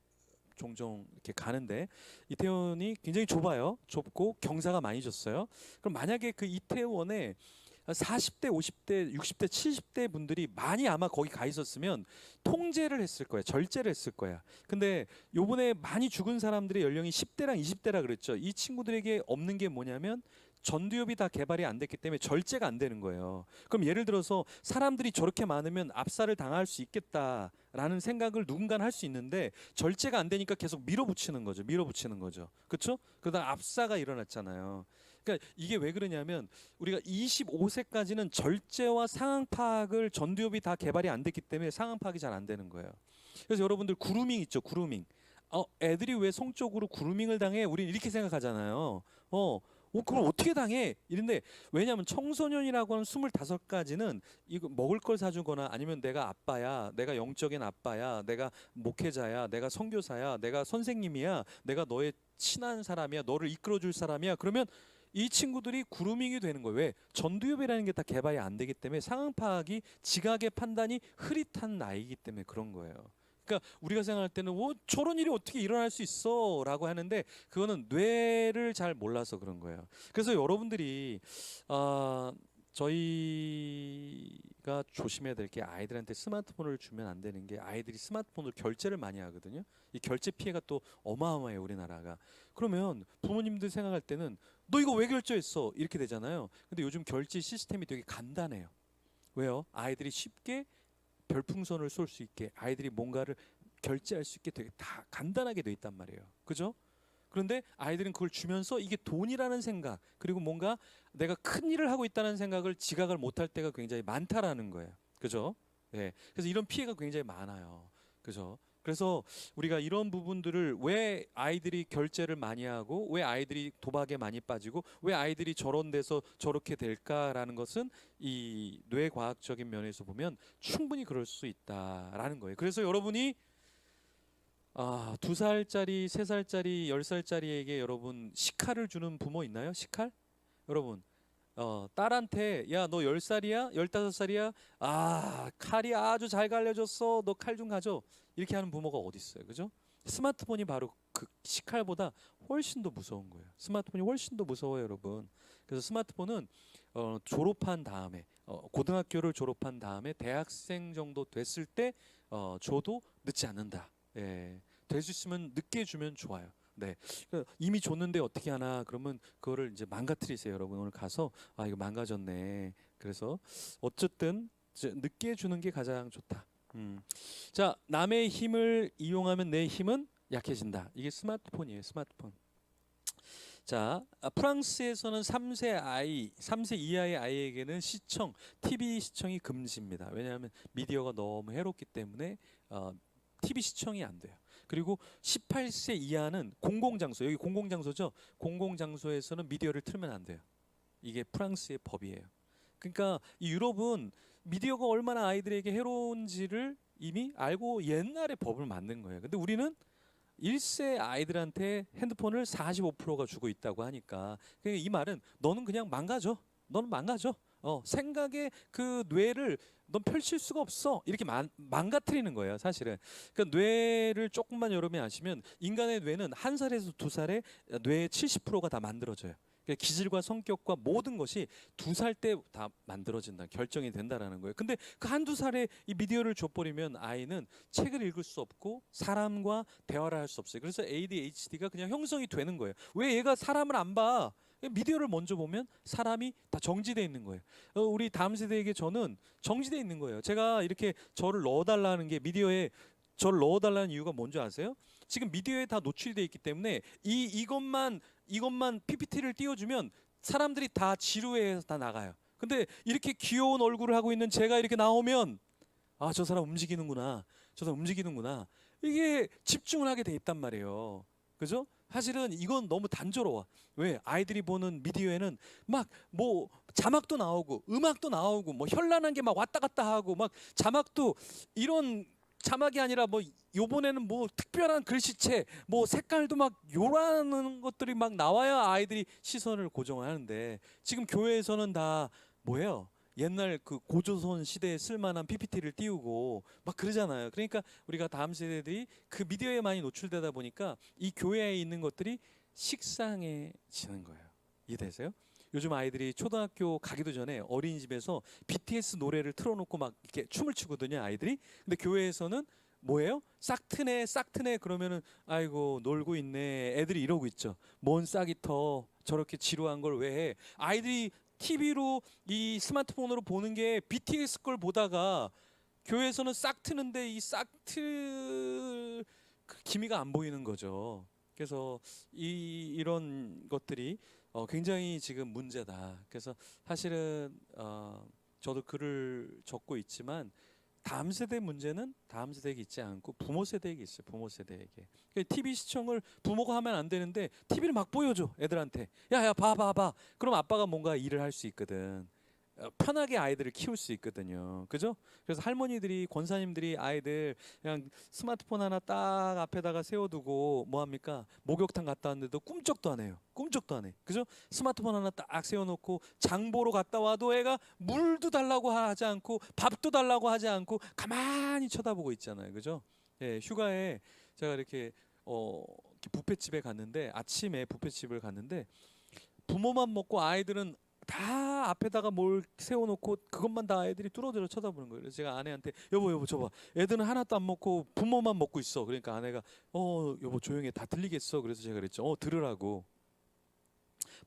종종 이렇게 가는데 이태원이 굉장히 좁아요. 좁고 경사가 많이 졌어요. 그럼 만약에 그 이태원에 40대, 50대, 60대, 70대 분들이 많이 아마 거기 가 있었으면 통제를 했을 거야. 절제를 했을 거야. 근데 요번에 많이 죽은 사람들의 연령이 10대랑 20대라 그랬죠. 이 친구들에게 없는 게 뭐냐면 전두엽이 다 개발이 안 됐기 때문에 절제가 안 되는 거예요. 그럼 예를 들어서 사람들이 저렇게 많으면 압살을 당할 수 있겠다라는 생각을 누군가는 할 수 있는데 절제가 안 되니까 계속 밀어붙이는 거죠. 밀어붙이는 거죠. 그렇죠? 그러다 압사가 일어났잖아요. 그러니까 이게 왜 그러냐면 우리가 25세까지는 절제와 상황 파악을 전두엽이 다 개발이 안 됐기 때문에 상황 파악이 잘 안 되는 거예요. 그래서 여러분들 그루밍 있죠, 그루밍. 애들이 왜 성적으로 그루밍을 당해? 우리는 이렇게 생각하잖아요. 그럼 어떻게 당해? 이런데 왜냐하면 청소년이라고 하는 25까지는 이거 먹을 걸 사주거나 아니면 내가 아빠야, 내가 영적인 아빠야, 내가 목회자야, 내가 선교사야, 내가 선생님이야, 내가 너의 친한 사람이야, 너를 이끌어줄 사람이야. 그러면 이 친구들이 그루밍이 되는 거예요. 왜? 전두엽이라는 게 다 개발이 안 되기 때문에 상황 파악이 지각의 판단이 흐릿한 나이기 때문에 그런 거예요. 그러니까 우리가 생각할 때는 저런 일이 어떻게 일어날 수 있어 라고 하는데 그거는 뇌를 잘 몰라서 그런 거예요. 그래서 여러분들이 저희가 조심해야 될 게 아이들한테 스마트폰을 주면 안 되는 게 아이들이 스마트폰으로 결제를 많이 하거든요. 이 결제 피해가 또 어마어마해요, 우리나라가. 그러면 부모님들 생각할 때는 너 이거 왜 결제했어? 이렇게 되잖아요. 근데 요즘 결제 시스템이 되게 간단해요. 왜요? 아이들이 쉽게 별풍선을 쏠 수 있게 아이들이 뭔가를 결제할 수 있게 되게 다 간단하게 돼 있단 말이에요. 그죠? 그런데 아이들은 그걸 주면서 이게 돈이라는 생각 그리고 뭔가 내가 큰 일을 하고 있다는 생각을 지각을 못할 때가 굉장히 많다라는 거예요. 그죠? 네. 그래서 이런 피해가 굉장히 많아요. 그죠? 그래서 우리가 이런 부분들을 왜 아이들이 결제를 많이 하고 왜 아이들이 도박에 많이 빠지고 왜 아이들이 저런 데서 저렇게 될까라는 것은 이 뇌과학적인 면에서 보면 충분히 그럴 수 있다라는 거예요. 그래서 여러분이 2살짜리, 3살짜리, 10살짜리에게 여러분 식칼을 주는 부모 있나요? 식칼? 여러분 딸한테 야 너 10살이야? 15살이야? 칼이 아주 잘 갈려졌어. 너 칼 좀 가져. 이렇게 하는 부모가 어디 있어요. 그죠? 스마트폰이 바로 그 식칼보다 훨씬 더 무서운 거예요. 스마트폰이 훨씬 더 무서워요, 여러분. 그래서 스마트폰은 졸업한 다음에 고등학교를 졸업한 다음에 대학생 정도 됐을 때 줘도 늦지 않는다. 예. 될 수 있으면 늦게 주면 좋아요. 네. 이미 줬는데 어떻게 하나 그러면 그거를 이제 망가뜨리세요, 여러분. 오늘 가서 이거 망가졌네. 그래서 어쨌든 늦게 주는 게 가장 좋다. 자, 남의 힘을 이용하면 내 힘은 약해진다. 이게 스마트폰이에요, 스마트폰. 자, 프랑스에서는 3세 이하의 아이에게는 TV 시청이 금지입니다. 왜냐하면 미디어가 너무 해롭기 때문에 TV 시청이 안 돼요. 그리고 18세 이하는 공공장소, 여기 공공장소죠. 공공장소에서는 미디어를 틀면 안 돼요. 이게 프랑스의 법이에요. 그러니까 이 유럽은 미디어가 얼마나 아이들에게 해로운지를 이미 알고 옛날에 법을 만든 거예요. 근데 우리는 1세 아이들한테 핸드폰을 45%가 주고 있다고 하니까 이 말은 너는 그냥 망가져. 너는 망가져. 생각의 그 뇌를 넌 펼칠 수가 없어. 이렇게 망가뜨리는 거예요, 사실은. 그러니까 뇌를 조금만 여러분이 아시면 인간의 뇌는 1살에서 2살에 뇌의 70%가 다 만들어져요. 그러니까 기질과 성격과 모든 것이 2살 때 다 만들어진다, 결정이 된다라는 거예요. 근데 그 1~2살에 이 미디어를 줘버리면 아이는 책을 읽을 수 없고 사람과 대화를 할 수 없어요. 그래서 ADHD가 그냥 형성이 되는 거예요. 왜 얘가 사람을 안 봐? 미디어를 먼저 보면 사람이 다 정지되어 있는 거예요. 우리 다음 세대에게 저는 정지되어 있는 거예요. 제가 이렇게 저를 넣어달라는 게 미디어에 저를 넣어달라는 이유가 뭔지 아세요? 지금 미디어에 다 노출되어 있기 때문에 이것만 PPT를 띄워주면 사람들이 다 지루해서 다 나가요. 근데 이렇게 귀여운 얼굴을 하고 있는 제가 이렇게 나오면 저 사람 움직이는구나. 저 사람 움직이는구나. 이게 집중을 하게 돼 있단 말이에요. 그죠? 사실은 이건 너무 단조로워. 왜? 아이들이 보는 미디어에는 막 뭐 자막도 나오고 음악도 나오고 뭐 현란한 게 막 왔다 갔다 하고 막 자막도 이런 자막이 아니라 뭐 요번에는 뭐 특별한 글씨체 뭐 색깔도 막 요라는 것들이 막 나와야 아이들이 시선을 고정하는데 지금 교회에서는 다 뭐예요? 옛날 그 고조선 시대에 쓸만한 PPT를 띄우고 막 그러잖아요. 그러니까 우리가 다음 세대들이 그 미디어에 많이 노출되다 보니까 이 교회에 있는 것들이 식상해지는 거예요. 이해되세요? 요즘 아이들이 초등학교 가기도 전에 어린이집에서 BTS 노래를 틀어놓고 막 이렇게 춤을 추거든요, 아이들이. 근데 교회에서는 뭐예요? 싹트네 싹트네 그러면은 아이고 놀고 있네 애들이 이러고 있죠. 뭔 싹이 터 저렇게 지루한 걸 왜 해? 아이들이 TV로 이 스마트폰으로 보는 게 BTS 걸 보다가 교회에서는 싹 트는데 이 싹트 그 기미가 안 보이는 거죠. 그래서 이런 것들이 굉장히 지금 문제다. 그래서 사실은 저도 글을 적고 있지만 다음 세대 문제는 다음 세대에게 있지 않고 부모 세대에게 있어요. 부모 세대에게. TV 시청을 부모가 하면 안 되는데 TV를 막 보여줘 애들한테. 야야 봐 봐 봐. 그럼 아빠가 뭔가 일을 할 수 있거든. 편하게 아이들을 키울 수 있거든요. 그죠? 그래서 할머니들이 권사님들이 아이들 그냥 스마트폰 하나 딱 앞에다가 세워두고 뭐 합니까? 목욕탕 갔다 왔는데도 꿈쩍도 안 해요. 꿈쩍도 안 해. 그죠? 스마트폰 하나 딱 세워놓고 장 보러 갔다 와도 애가 물도 달라고 하지 않고 밥도 달라고 하지 않고 가만히 쳐다보고 있잖아요. 그죠? 예, 휴가에 제가 이렇게 이렇게 뷔페집에 갔는데 아침에 뷔페집을 갔는데 부모만 먹고 아이들은 다 앞에다가 뭘 세워놓고 그것만 다 애들이 뚫어져라 쳐다보는 거예요. 그래서 제가 아내한테 여보 저봐 애들은 하나도 안 먹고 부모만 먹고 있어. 그러니까 아내가 여보 조용히 해. 다 들리겠어. 그래서 제가 그랬죠. 들으라고.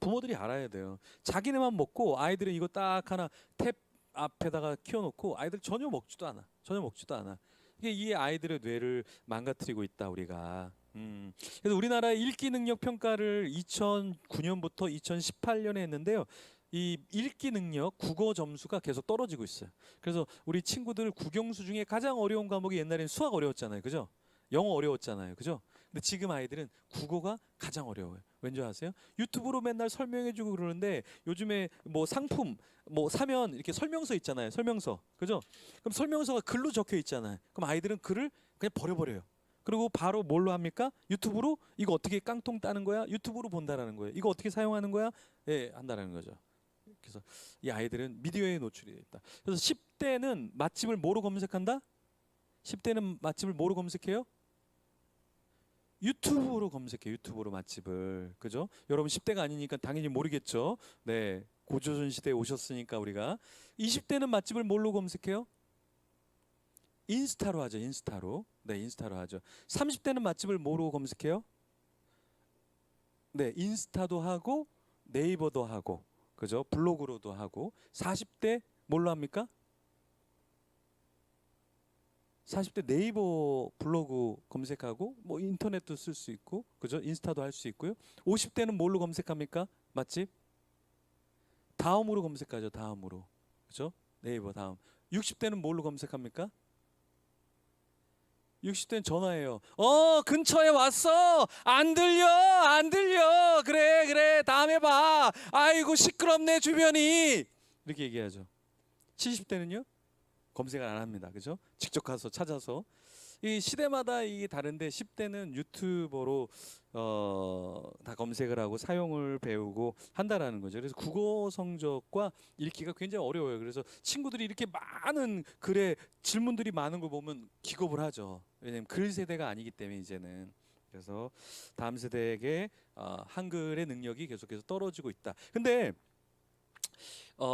부모들이 알아야 돼요. 자기네만 먹고 아이들은 이거 딱 하나 탭 앞에다가 키워놓고 아이들 전혀 먹지도 않아. 전혀 먹지도 않아. 이게 이 아이들의 뇌를 망가뜨리고 있다 우리가. 그래서 우리나라 읽기 능력 평가를 2009년부터 2018년에 했는데요. 이 읽기 능력 국어 점수가 계속 떨어지고 있어요. 그래서 우리 친구들 국영수 중에 가장 어려운 과목이 옛날에는 수학 어려웠잖아요. 그죠? 영어 어려웠잖아요. 그죠? 근데 지금 아이들은 국어가 가장 어려워요. 왠지 아세요? 유튜브로 맨날 설명해주고 그러는데 요즘에 뭐 상품 뭐 사면 이렇게 설명서 있잖아요. 설명서. 그죠? 그럼 설명서가 글로 적혀 있잖아요. 그럼 아이들은 글을 그냥 버려버려요. 그리고 바로 뭘로 합니까? 유튜브로 이거 어떻게 깡통 따는 거야? 유튜브로 본다라는 거예요. 이거 어떻게 사용하는 거야? 예, 한다라는 거죠. 그래서 이 아이들은 미디어에 노출이 돼 있다. 그래서 10대는 맛집을 뭐로 검색한다? 10대는 맛집을 뭐로 검색해요? 유튜브로 검색해. 유튜브로 맛집을. 그죠? 여러분 10대가 아니니까 당연히 모르겠죠. 네. 고조선 시대에 오셨으니까 우리가 20대는 맛집을 뭘로 검색해요? 인스타로 하죠. 인스타로. 네, 인스타로 하죠. 30대는 맛집을 뭐로 검색해요? 네, 인스타도 하고 네이버도 하고. 그죠? 블로그로도 하고. 40대 뭘로 합니까? 40대 네이버 블로그 검색하고 뭐 인터넷도 쓸 수 있고 그죠? 인스타도 할 수 있고요. 50대는 뭘로 검색합니까? 맛집? 다음으로 검색하죠. 다음으로. 그죠? 네이버 다음. 60대는 뭘로 검색합니까? 60대는 전화해요. 근처에 왔어. 안 들려. 안 들려. 그래 그래. 다음에 봐. 아이고 시끄럽네 주변이. 이렇게 얘기하죠. 70대는요? 검색을 안 합니다. 그죠? 직접 가서 찾아서. 이 시대마다 이게 다른데 10대는 유튜버로 다 검색을 하고 사용을 배우고 한다라는 거죠. 그래서 국어 성적과 읽기가 굉장히 어려워요. 그래서 친구들이 이렇게 많은 글에 질문들이 많은 걸 보면 기겁을 하죠. 왜냐하면 글 세대가 아니기 때문에 이제는. 그래서 다음 세대에게 한글의 능력이 계속해서 떨어지고 있다. 근데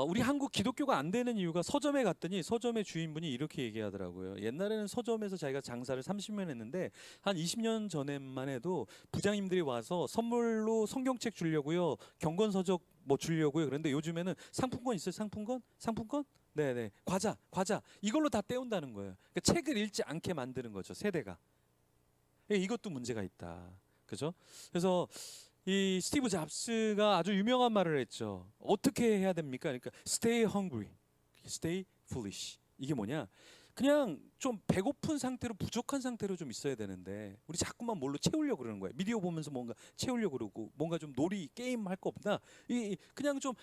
우리 한국 기독교가 안 되는 이유가 서점에 갔더니 서점의 주인분이 이렇게 얘기하더라고요. 옛날에는 서점에서 자기가 장사를 30년 했는데 한 20년 전에만 해도 부장님들이 와서 선물로 성경책 주려고요. 경건서적 뭐 주려고요. 그런데 요즘에는 상품권 있어요. 상품권? 상품권? 네네. 과자. 이걸로 다 때운다는 거예요. 그러니까 책을 읽지 않게 만드는 거죠. 세대가. 이것도 문제가 있다. 그죠? 그래서 이 스티브 잡스가 아주 유명한 말을 했죠. 어떻게 해야 됩니까? 그러니까 stay hungry, stay foolish. 이게 뭐냐? 그냥 좀 배고픈 상태로 부족한 상태로 좀 있어야 되는데 우리 자꾸만 뭘로 채우려고 그러는 거예요. 미디어 보면서 뭔가 채우려고 그러고 뭔가 좀 놀이 게임 할 거 없나? 그냥 좀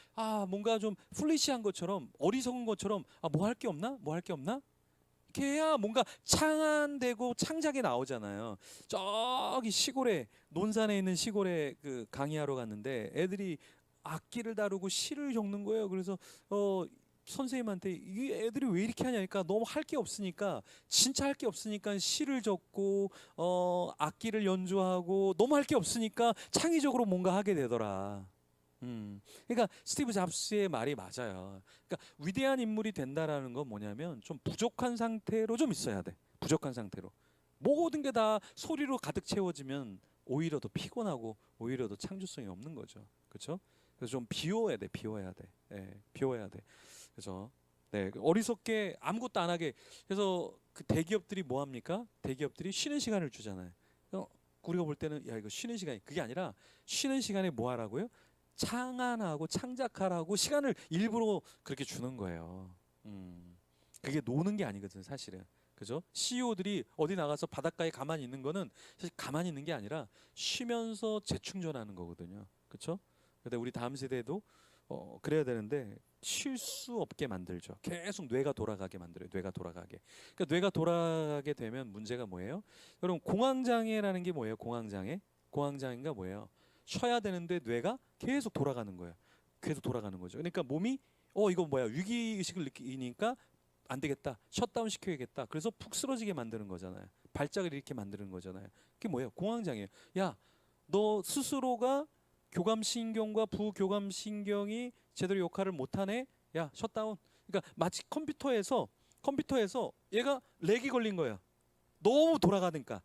뭔가 좀 풀리시한 것처럼 어리석은 것처럼 뭐 할 게 없나? 뭐 할 게 없나? 이렇게 해야 뭔가 창안되고 창작이 나오잖아요. 저기 시골에 논산에 있는 시골에 그 강의하러 갔는데 애들이 악기를 다루고 시를 적는 거예요. 그래서 선생님한테 이 애들이 왜 이렇게 하냐니까 너무 할 게 없으니까 진짜 할 게 없으니까 시를 적고 악기를 연주하고 너무 할 게 없으니까 창의적으로 뭔가 하게 되더라. 그러니까 스티브 잡스의 말이 맞아요. 그러니까 위대한 인물이 된다라는 건 뭐냐면 좀 부족한 상태로 좀 있어야 돼. 부족한 상태로. 모든 게 다 소리로 가득 채워지면 오히려 더 피곤하고 오히려 더 창조성이 없는 거죠. 그렇죠? 그래서 좀 비워야 돼. 비워야 돼. 네, 비워야 돼. 그래서 네, 어리석게 아무것도 안 하게. 그래서 그 대기업들이 뭐 합니까? 대기업들이 쉬는 시간을 주잖아요. 우리가 볼 때는 야 이거 쉬는 시간이 그게 아니라 쉬는 시간에 뭐 하라고요? 창안하고 창작하라고 시간을 일부러 그렇게 주는 거예요. 그게 노는 게 아니거든 사실은. 그죠? CEO들이 어디 나가서 바닷가에 가만히 있는 거는 사실 가만히 있는 게 아니라 쉬면서 재충전하는 거거든요. 그렇죠? 근데 우리 다음 세대도 그래야 되는데 쉴 수 없게 만들죠. 계속 뇌가 돌아가게 만들어요. 뇌가 돌아가게. 그러니까 뇌가 돌아가게 되면 문제가 뭐예요? 여러분 공황장애라는 게 뭐예요? 공황장애? 공황장애가 뭐예요? 쉬어야 되는데 뇌가 계속 돌아가는 거예요. 계속 돌아가는 거죠. 그러니까 몸이 이거 뭐야 위기 의식을 느끼니까 안 되겠다. 셧다운 시켜야겠다. 그래서 푹 쓰러지게 만드는 거잖아요. 발작을 이렇게 만드는 거잖아요. 그게 뭐예요? 공황장애예요. 야, 너 스스로가 교감신경과 부교감신경이 제대로 역할을 못하네. 야, 셧다운. 그러니까 마치 컴퓨터에서 얘가 렉이 걸린 거야. 너무 돌아가니까.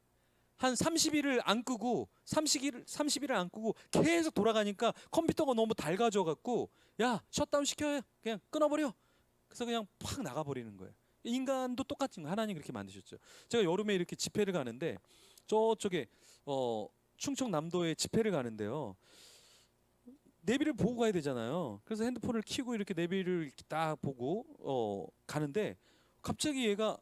한 30일을 안 끄고 30일을 안 끄고 계속 돌아가니까 컴퓨터가 너무 닳아져 갖고 야 셧다운 시켜 그냥 끊어버려. 그래서 그냥 팍 나가버리는 거예요. 인간도 똑같은 거 하나님 그렇게 만드셨죠. 제가 여름에 이렇게 집회를 가는데 저쪽에 충청남도에 집회를 가는데요. 내비를 보고 가야 되잖아요. 그래서 핸드폰을 켜고 이렇게 내비를 딱 보고 가는데 갑자기 얘가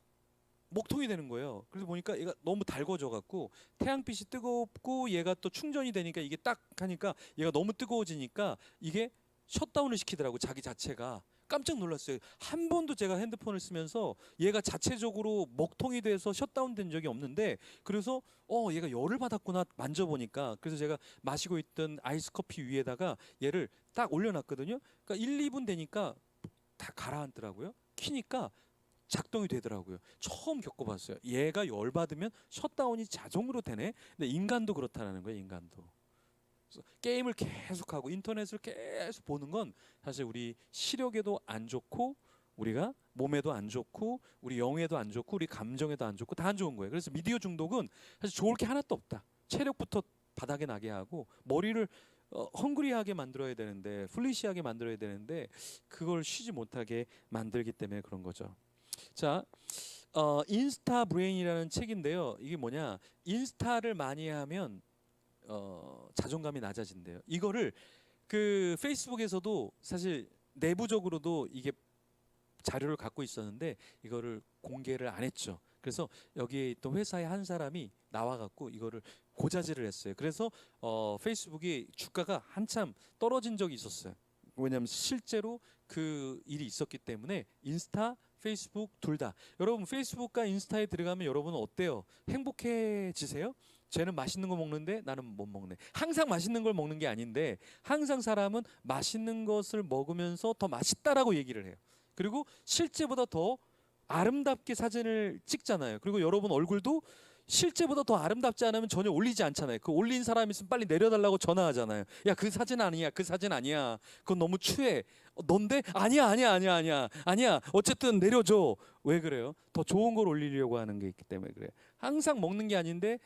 먹통이 되는 거예요. 그래서 보니까 얘가 너무 달궈져 갖고 태양빛이 뜨겁고 얘가 또 충전이 되니까 이게 딱 하니까 얘가 너무 뜨거워지니까 이게 셧다운을 시키더라고 자기 자체가. 깜짝 놀랐어요. 한 번도 제가 핸드폰을 쓰면서 얘가 자체적으로 먹통이 돼서 셧다운 된 적이 없는데 그래서 얘가 열을 받았구나 만져보니까 그래서 제가 마시고 있던 아이스 커피 위에다가 얘를 딱 올려놨거든요. 그러니까 1, 2분 되니까 다 가라앉더라고요. 키니까 작동이 되더라고요. 처음 겪어봤어요. 얘가 열 받으면 셧다운이 자동으로 되네. 근데 인간도 그렇다는 거예요. 인간도. 게임을 계속하고 인터넷을 계속 보는 건 사실 우리 시력에도 안 좋고 우리가 몸에도 안 좋고 우리 영에도 안 좋고 우리 감정에도 안 좋고 다 안 좋은 거예요. 그래서 미디어 중독은 사실 좋을 게 하나도 없다. 체력부터 바닥에 나게 하고 머리를 헝그리하게 만들어야 되는데 플리시하게 만들어야 되는데 그걸 쉬지 못하게 만들기 때문에 그런 거죠. 자, 인스타 브레인이라는 책인데요. 이게 뭐냐? 인스타를 많이 하면 자존감이 낮아진대요. 이거를 그 페이스북에서도 사실 내부적으로도 이게 자료를 갖고 있었는데 이거를 공개를 안 했죠. 그래서 여기에 있던 회사의 한 사람이 나와갖고 이거를 고자질을 했어요. 그래서 페이스북이 주가가 한참 떨어진 적이 있었어요. 왜냐하면 실제로 그 일이 있었기 때문에 인스타, 페이스북 둘 다. 여러분 페이스북과 인스타에 들어가면 여러분은 어때요? 행복해지세요? 쟤는 맛있는 거 먹는데 나는 못 먹네. 항상 맛있는 걸 먹는 게 아닌데 항상 사람은 맛있는 것을 먹으면서 더 맛있다라고 얘기를 해요. 그리고 실제보다 더 아름답게 사진을 찍잖아요. 그리고 여러분 얼굴도 실제보다 더 아름답지 않으면 전혀 올리지 않잖아요. 그 올린 사람 있으면 빨리 내려달라고 전화하잖아요. 야, 그 사진 아니야. 그 사진 아니야. 그건 너무 추해. 넌데? 아니야. 어쨌든 내려줘. 왜 그래요? 더 좋은 걸 올리려고 하는 게 있기 때문에 그래요. 항상 먹는 게 아닌데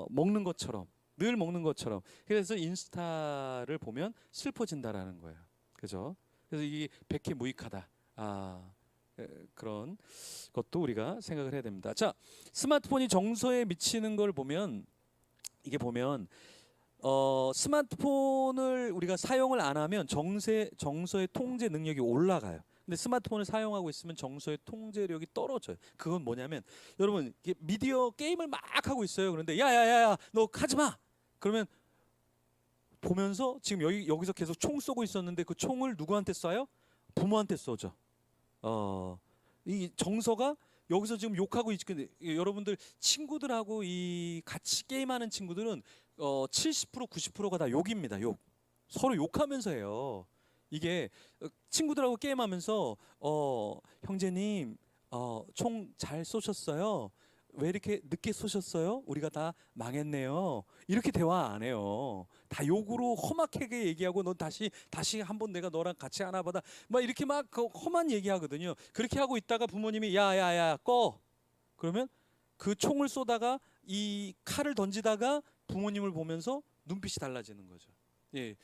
먹는 것처럼 늘 먹는 것처럼. 그래서 인스타를 보면 슬퍼진다라는 거예요. 그죠? 그래서 이게 백해무익하다. 그런 것도 우리가 생각을 해야 됩니다. 자, 스마트폰이 정서에 미치는 걸 보면 이게 보면 스마트폰을 우리가 사용을 안 하면 정서의 통제 능력이 올라가요. 근데 스마트폰을 사용하고 있으면 정서의 통제력이 떨어져요. 그건 뭐냐면 여러분 이게 미디어 게임을 막 하고 있어요. 그런데 야야야야 너 하지 마. 그러면 보면서 지금 여기서 계속 총 쏘고 있었는데 그 총을 누구한테 쏴요? 부모한테 쏘죠. 이 정서가 여기서 지금 욕하고 있는데 여러분들 친구들하고 이 같이 게임하는 친구들은 70% 90%가 다 욕입니다. 욕. 서로 욕하면서 해요. 이게 친구들하고 게임하면서 형제님 총 잘 쏘셨어요? 왜 이렇게 늦게 쏘셨어요? 우리가 다 망했네요. 이렇게 대화 안 해요. 다 욕으로 험악하게 얘기하고 너 다시 한번 내가 너랑 같이 하나 보다 막 이렇게 막 험한 얘기하거든요. 그렇게 하고 있다가 부모님이 야야야 꺼. 그러면 그 총을 쏘다가 이 칼을 던지다가 부모님을 보면서 눈빛이 달라지는 거죠. 예,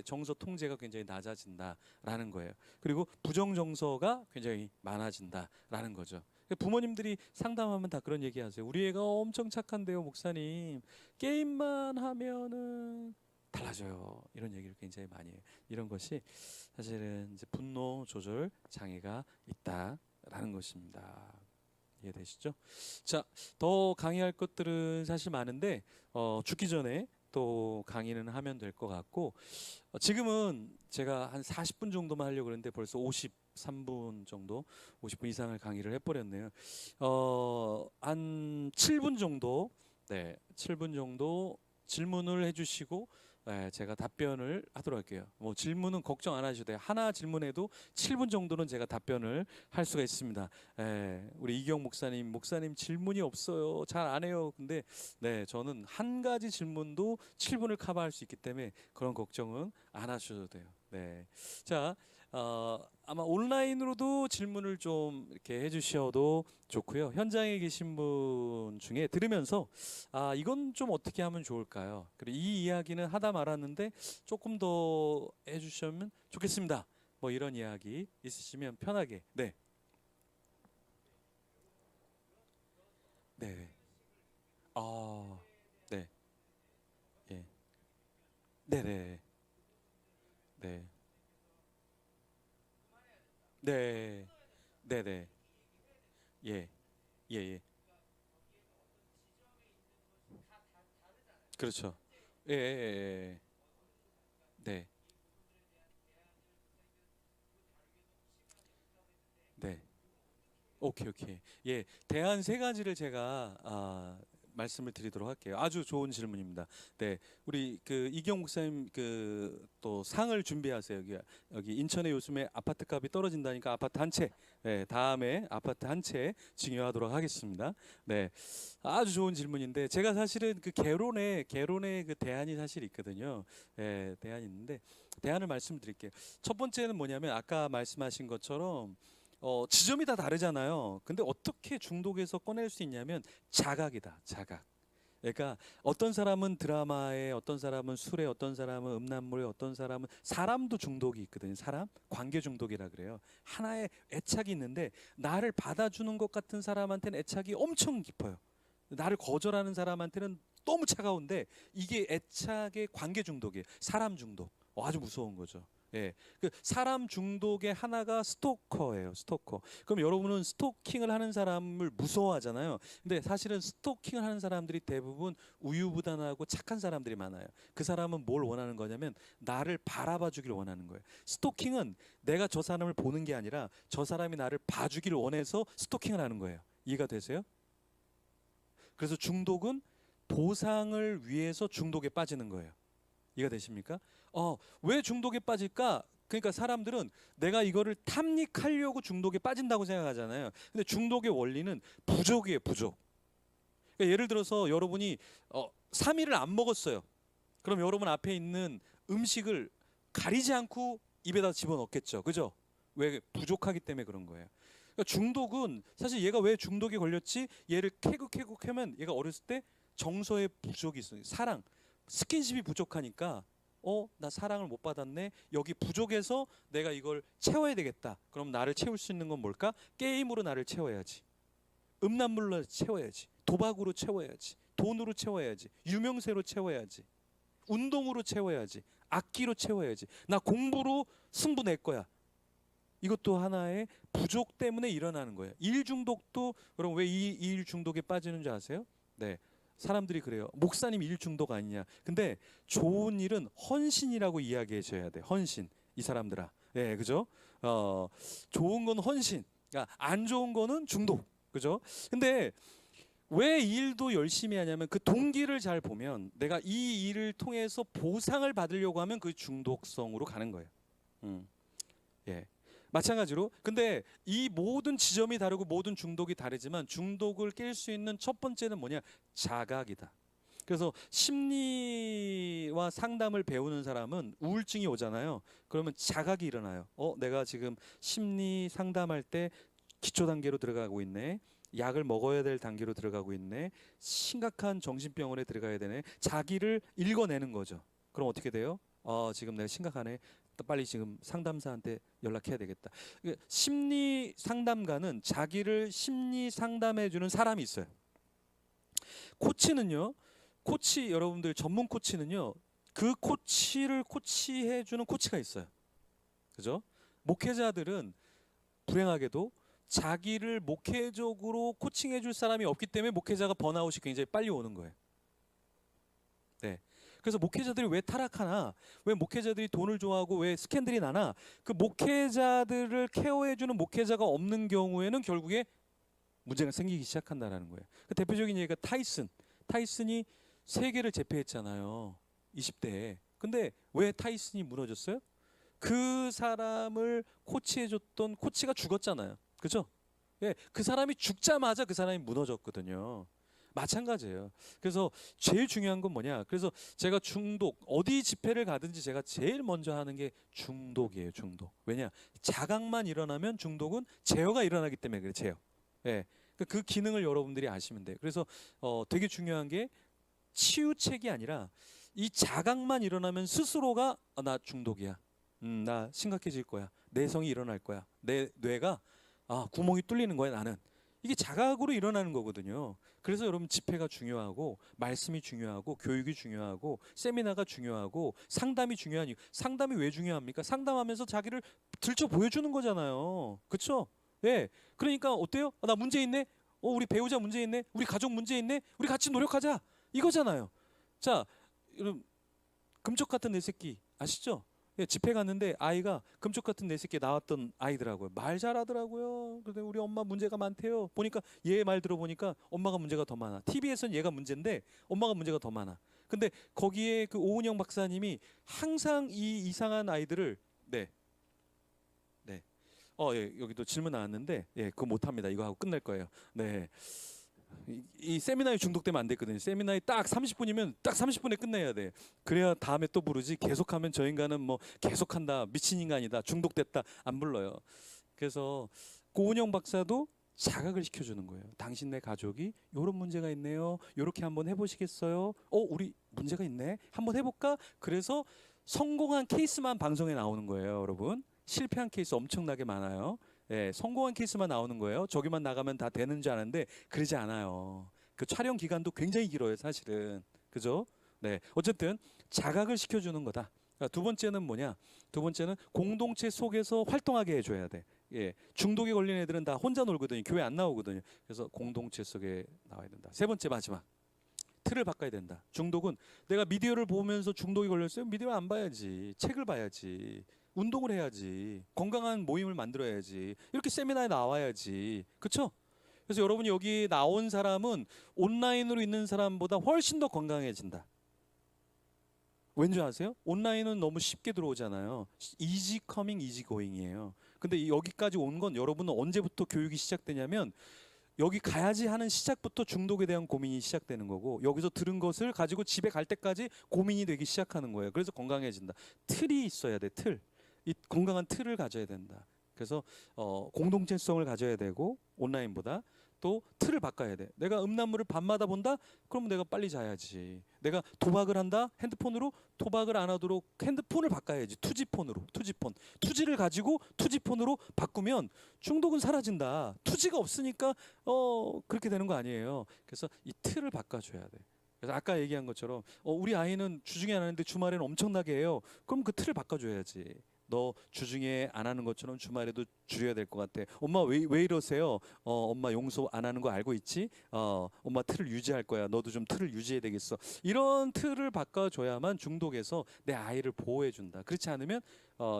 정서 통제가 굉장히 낮아진다라는 거예요. 그리고 부정 정서가 굉장히 많아진다라는 거죠. 부모님들이 상담하면 다 그런 얘기하세요. 우리 애가 엄청 착한데요, 목사님. 게임만 하면은 달라져요. 이런 얘기를 굉장히 많이 해요. 이런 것이 사실은 이제 분노 조절 장애가 있다라는 것입니다. 이해되시죠? 자, 더 강의할 것들은 사실 많은데 죽기 전에 또 강의는 하면 될 것 같고 지금은 제가 한 40분 정도만 하려고 그랬는데 벌써 53분 정도, 50분 이상을 강의를 해버렸네요. 한 7분 정도, 네, 7분 정도 질문을 해주시고 제가 답변을 하도록 할게요. 뭐 질문은 걱정 안 하셔도 돼요. 하나 질문해도 7분 정도는 제가 답변을 할 수가 있습니다. 우리 이경 목사님 질문이 없어요. 잘 안 해요. 근데 네, 저는 한 가지 질문도 7분을 커버할 수 있기 때문에 그런 걱정은 안 하셔도 돼요. 네, 자. 아마 온라인으로도 질문을 좀 이렇게 해주셔도 좋고요. 현장에 계신 분 중에 들으면서 이건 좀 어떻게 하면 좋을까요? 그리고 이 이야기는 하다 말았는데 조금 더 해주시면 좋겠습니다. 뭐 이런 이야기 있으시면 편하게. 네, 네, 네, 예, 네, 네, 네, 네, 네, 네, 예, 예, 예, 그렇죠. 예, 예, 예, 예. 네, 네. 오케이, 오케이. 예, 대안 세 가지를 제가 말씀을 드리도록 할게요. 아주 좋은 질문입니다. 네, 우리 그 이경 목사님 그 또 상을 준비하세요. 여기 인천에 요즘에 아파트 값이 떨어진다니까 아파트 한 채. 네, 다음에 아파트 한 채 증여하도록 하겠습니다. 네, 아주 좋은 질문인데 제가 사실은 그 개론의 그 대안이 사실 있거든요. 네, 대안이 있는데 대안을 말씀드릴게요. 첫 번째는 뭐냐면 아까 말씀하신 것처럼 지점이 다 다르잖아요. 근데 어떻게 중독에서 꺼낼 수 있냐면 자각이다. 자각. 그러니까 어떤 사람은 드라마에, 어떤 사람은 술에, 어떤 사람은 음란물에, 어떤 사람은 사람도 중독이 있거든요. 사람 관계 중독이라 그래요. 하나의 애착이 있는데 나를 받아주는 것 같은 사람한테는 애착이 엄청 깊어요. 나를 거절하는 사람한테는 너무 차가운데 이게 애착의 관계 중독이에요. 사람 중독. 아주 무서운 거죠. 예, 그 사람 중독의 하나가 스토커예요. 스토커. 그럼 여러분은 스토킹을 하는 사람을 무서워하잖아요. 근데 사실은 스토킹을 하는 사람들이 대부분 우유부단하고 착한 사람들이 많아요. 그 사람은 뭘 원하는 거냐면 나를 바라봐 주길 원하는 거예요. 스토킹은 내가 저 사람을 보는 게 아니라 저 사람이 나를 봐주길 원해서 스토킹을 하는 거예요. 이해가 되세요? 그래서 중독은 보상을 위해서 중독에 빠지는 거예요. 이해가 되십니까? 왜 중독에 빠질까? 그러니까 사람들은 내가 이거를 탐닉하려고 중독에 빠진다고 생각하잖아요. 근데 중독의 원리는 부족이에요, 부족. 그러니까 예를 들어서 여러분이 3일을 안 먹었어요. 그럼 여러분 앞에 있는 음식을 가리지 않고 입에다 집어넣겠죠. 그죠? 왜 부족하기 때문에 그런 거예요. 그러니까 중독은 사실 얘가 왜 중독에 걸렸지? 얘를 캐국캐국 하면 얘가 어렸을 때 정서의 부족이 있어요. 사랑, 스킨십이 부족하니까 나 사랑을 못 받았네. 여기 부족해서 내가 이걸 채워야 되겠다. 그럼 나를 채울 수 있는 건 뭘까? 게임으로 나를 채워야지. 음란물로 채워야지. 도박으로 채워야지. 돈으로 채워야지. 유명세로 채워야지. 운동으로 채워야지. 악기로 채워야지. 나 공부로 승부 낼 거야. 이것도 하나의 부족 때문에 일어나는 거예요. 일 중독도 그럼 왜 이 일 중독에 빠지는 줄 아세요? 네. 사람들이 그래요. 목사님 일 중독 아니냐. 근데 좋은 일은 헌신이라고 이야기해 줘야 돼. 헌신. 이 사람들아. 예, 그죠? 좋은 건 헌신. 그러니까 안 좋은 거는 중독. 그죠? 근데 왜 일도 열심히 하냐면 그 동기를 잘 보면 내가 이 일을 통해서 보상을 받으려고 하면 그 중독성으로 가는 거예요. 예. 마찬가지로 근데 이 모든 지점이 다르고 모든 중독이 다르지만 중독을 깰 수 있는 첫 번째는 뭐냐? 자각이다. 그래서 심리와 상담을 배우는 사람은 우울증이 오잖아요. 그러면 자각이 일어나요. 내가 지금 심리 상담할 때 기초 단계로 들어가고 있네. 약을 먹어야 될 단계로 들어가고 있네. 심각한 정신병원에 들어가야 되네. 자기를 읽어내는 거죠. 그럼 어떻게 돼요? 지금 내가 심각하네. 빨리 지금 상담사한테 연락해야 되겠다. 심리 상담가는 자기를 심리 상담해 주는 사람이 있어요. 코치는요. 코치 여러분들 전문 코치는요. 그 코치를 코치해 주는 코치가 있어요. 그죠? 목회자들은 불행하게도 자기를 목회적으로 코칭해 줄 사람이 없기 때문에 목회자가 번아웃이 굉장히 빨리 오는 거예요. 네. 그래서 목회자들이 왜 타락하나, 왜 목회자들이 돈을 좋아하고 왜 스캔들이 나나, 그 목회자들을 케어해주는 목회자가 없는 경우에는 결국에 문제가 생기기 시작한다라는 거예요. 그 대표적인 얘기가 타이슨이 세계를 제패했잖아요. 20대에. 근데 왜 타이슨이 무너졌어요? 그 사람을 코치해줬던 코치가 죽었잖아요. 그죠? 예, 그 사람이 죽자마자 그 사람이 무너졌거든요. 마찬가지예요. 그래서 제일 중요한 건 뭐냐? 그래서 제가 중독 어디 집회를 가든지 제가 제일 먼저 하는 게 중독이에요. 중독. 왜냐? 자각만 일어나면 중독은 제어가 일어나기 때문에 그래요. 제어. 예, 그 기능을 여러분들이 아시면 돼요. 그래서 되게 중요한 게 치유책이 아니라 이 자각만 일어나면 스스로가 나 중독이야. 나 심각해질 거야. 내성이 일어날 거야. 내 뇌가 구멍이 뚫리는 거야 나는. 이게 자각으로 일어나는 거거든요. 그래서 여러분 집회가 중요하고 말씀이 중요하고 교육이 중요하고 세미나가 중요하고 상담이 중요한 이유. 상담이 왜 중요합니까? 상담하면서 자기를 들춰 보여주는 거잖아요. 그렇죠? 예. 그러니까 어때요? 나 문제 있네. 우리 배우자 문제 있네. 우리 가족 문제 있네. 우리 같이 노력하자. 이거잖아요. 자, 여러분 금쪽 같은 내 새끼 아시죠? 예, 집회 갔는데 아이가 금쪽 같은 내 새끼 나왔던 아이더라고요. 말 잘하더라고요. 근데 우리 엄마 문제가 많대요. 보니까 얘 말 들어보니까 엄마가 문제가 더 많아. TV에서는 얘가 문제인데 엄마가 문제가 더 많아. 근데 거기에 그 오은영 박사님이 항상 이 이상한 아이들을 네. 예, 여기도 질문 나왔는데 예, 그거 못 합니다. 이거 하고 끝낼 거예요. 네. 이 세미나에 중독되면 안 되거든요. 세미나에 딱 30분이면 딱 30분에 끝내야 돼. 그래야 다음에 또 부르지. 계속하면 저 인간은 뭐 계속한다. 미친 인간이다. 중독됐다. 안 불러요. 그래서 고은영 박사도 자각을 시켜주는 거예요. 당신네 가족이 이런 문제가 있네요. 이렇게 한번 해보시겠어요? 우리 문제가 있네. 한번 해볼까? 그래서 성공한 케이스만 방송에 나오는 거예요, 여러분. 실패한 케이스 엄청나게 많아요. 예, 성공한 케이스만 나오는 거예요. 저기만 나가면 다 되는 줄 아는데 그러지 않아요. 그 촬영 기간도 굉장히 길어요, 사실은. 그죠? 네, 어쨌든 자각을 시켜주는 거다. 두 번째는 뭐냐? 두 번째는 공동체 속에서 활동하게 해줘야 돼. 예, 중독에 걸린 애들은 다 혼자 놀거든요. 교회 안 나오거든요. 그래서 공동체 속에 나와야 된다. 세 번째 마지막. 틀을 바꿔야 된다. 중독은 내가 미디어를 보면서 중독이 걸렸어요. 미디어 안 봐야지. 책을 봐야지. 운동을 해야지. 건강한 모임을 만들어야지. 이렇게 세미나에 나와야지. 그렇죠? 그래서 여러분이 여기 나온 사람은 온라인으로 있는 사람보다 훨씬 더 건강해진다. 왠지 아세요? 온라인은 너무 쉽게 들어오잖아요. easy coming, easy going이에요. 근데 여기까지 온 건 여러분은 언제부터 교육이 시작되냐면 여기 가야지 하는 시작부터 중독에 대한 고민이 시작되는 거고 여기서 들은 것을 가지고 집에 갈 때까지 고민이 되기 시작하는 거예요. 그래서 건강해진다. 틀이 있어야 돼. 틀. 이 건강한 틀을 가져야 된다. 그래서 공동체성을 가져야 되고 온라인보다 또 틀을 바꿔야 돼. 내가 음란물을 밤마다 본다? 그러면 내가 빨리 자야지. 내가 도박을 한다? 핸드폰으로 도박을 안 하도록 핸드폰을 바꿔야지. 투지폰으로. 투지폰. 투지를 가지고 투지폰으로 바꾸면 중독은 사라진다. 투지가 없으니까 그렇게 되는 거 아니에요. 그래서 이 틀을 바꿔줘야 돼. 그래서 아까 얘기한 것처럼 우리 아이는 주중에 안 하는데 주말에는 엄청나게 해요. 그럼 그 틀을 바꿔줘야지. 너 주중에 안 하는 것처럼 주말에도 줄여야 될 것 같아. 엄마 왜 이러세요? 엄마 용서 안 하는 거 알고 있지? 엄마 틀을 유지할 거야. 너도 좀 틀을 유지해야 되겠어. 이런 틀을 바꿔줘야만 중독에서 내 아이를 보호해준다. 그렇지 않으면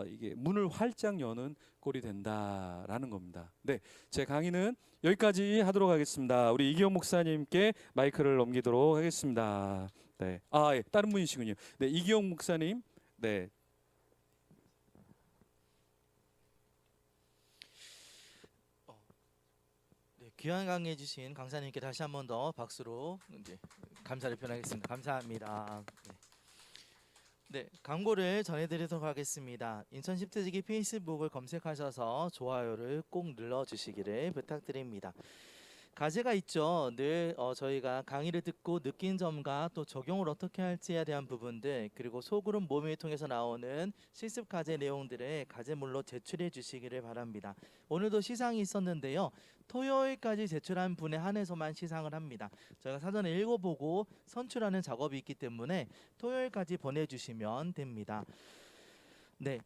이게 문을 활짝 여는 꼴이 된다라는 겁니다. 네, 제 강의는 여기까지 하도록 하겠습니다. 우리 이기영 목사님께 마이크를 넘기도록 하겠습니다. 네, 예, 다른 분이시군요. 네, 이기영 목사님. 네. 귀한 강의해 주신 강사님께 다시 한 번 더 박수로 이제 감사를 표하겠습니다. 감사합니다. 네, 광고를 전해드리도록 하겠습니다. 인천 10대지기 페이스북을 검색하셔서 좋아요를 꼭 눌러주시기를 부탁드립니다. 과제가 있죠. 늘 저희가 강의를 듣고 느낀 점과 또 적용을 어떻게 할지에 대한 부분들, 그리고 소그룹 모임을 통해서 나오는 실습 과제 내용들을 과제물로 제출해 주시기를 바랍니다. 오늘도 시상이 있었는데요. 토요일까지 제출한 분에 한해서만 시상을 합니다. 저희가 사전에 읽어보고 선출하는 작업이 있기 때문에 토요일까지 보내주시면 됩니다. 네.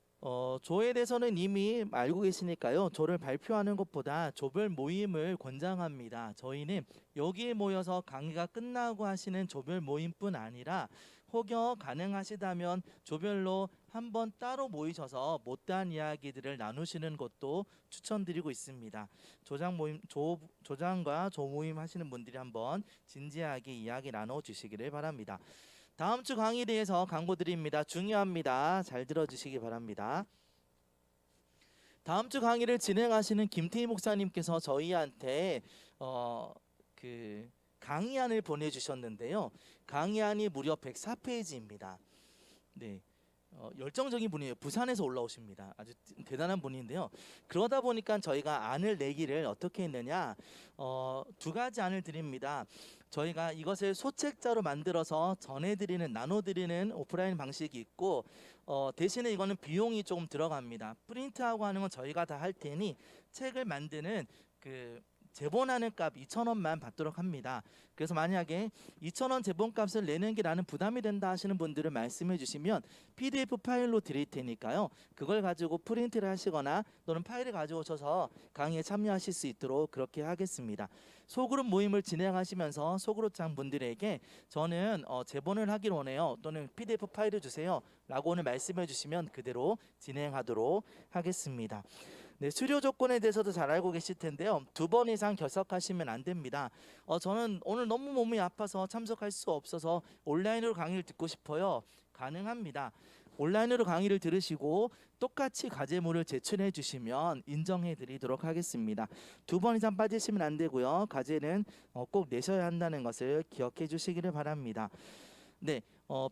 조에 대해서는 이미 알고 계시니까요. 조를 발표하는 것보다 조별 모임을 권장합니다. 저희는 여기에 모여서 강의가 끝나고 하시는 조별 모임뿐 아니라 혹여 가능하시다면 조별로 한번 따로 모이셔서 못다한 이야기들을 나누시는 것도 추천드리고 있습니다. 조장과 조모임 하시는 분들이 한번 진지하게 이야기 나눠주시기를 바랍니다. 다음 주 강의에 대해서 광고 드립니다. 중요합니다. 잘 들어주시기 바랍니다. 다음 주 강의를 진행하시는 김태희 목사님께서 저희한테 강의안을 보내주셨는데요. 강의안이 무려 104페이지입니다. 네. 열정적인 분이에요. 부산에서 올라오십니다. 아주 대단한 분인데요. 그러다 보니까 저희가 안을 내기를 어떻게 했느냐, 두 가지 안을 드립니다. 저희가 이것을 소책자로 만들어서 전해드리는, 나눠드리는 오프라인 방식이 있고, 대신에 이거는 비용이 조금 들어갑니다. 프린트하고 하는 건 저희가 다 할 테니 책을 만드는 제본하는 값 2,000원만 받도록 합니다. 그래서 만약에 2,000원 제본값을 내는 게 나는 부담이 된다 하시는 분들은 말씀해 주시면 PDF 파일로 드릴 테니까요. 그걸 가지고 프린트를 하시거나 또는 파일을 가지고 오셔서 강의에 참여하실 수 있도록 그렇게 하겠습니다. 소그룹 모임을 진행하시면서 소그룹장 분들에게 저는 제본을 하길 원해요. 또는 PDF 파일을 주세요. 라고 오늘 말씀해 주시면 그대로 진행하도록 하겠습니다. 네, 수료 조건에 대해서도 잘 알고 계실 텐데요. 2번 이상 결석하시면 안 됩니다. 저는 오늘 너무 몸이 아파서 참석할 수 없어서 온라인으로 강의를 듣고 싶어요. 가능합니다. 온라인으로 강의를 들으시고 똑같이 과제물을 제출해 주시면 인정해 드리도록 하겠습니다. 2번 이상 빠지시면 안 되고요. 과제는 꼭 내셔야 한다는 것을 기억해 주시기를 바랍니다. 네,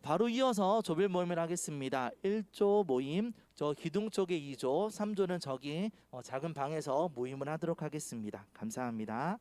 바로 이어서 조별 모임을 하겠습니다. 1조 모임, 저 기둥 쪽에 2조, 3조는 저기 작은 방에서 모임을 하도록 하겠습니다. 감사합니다.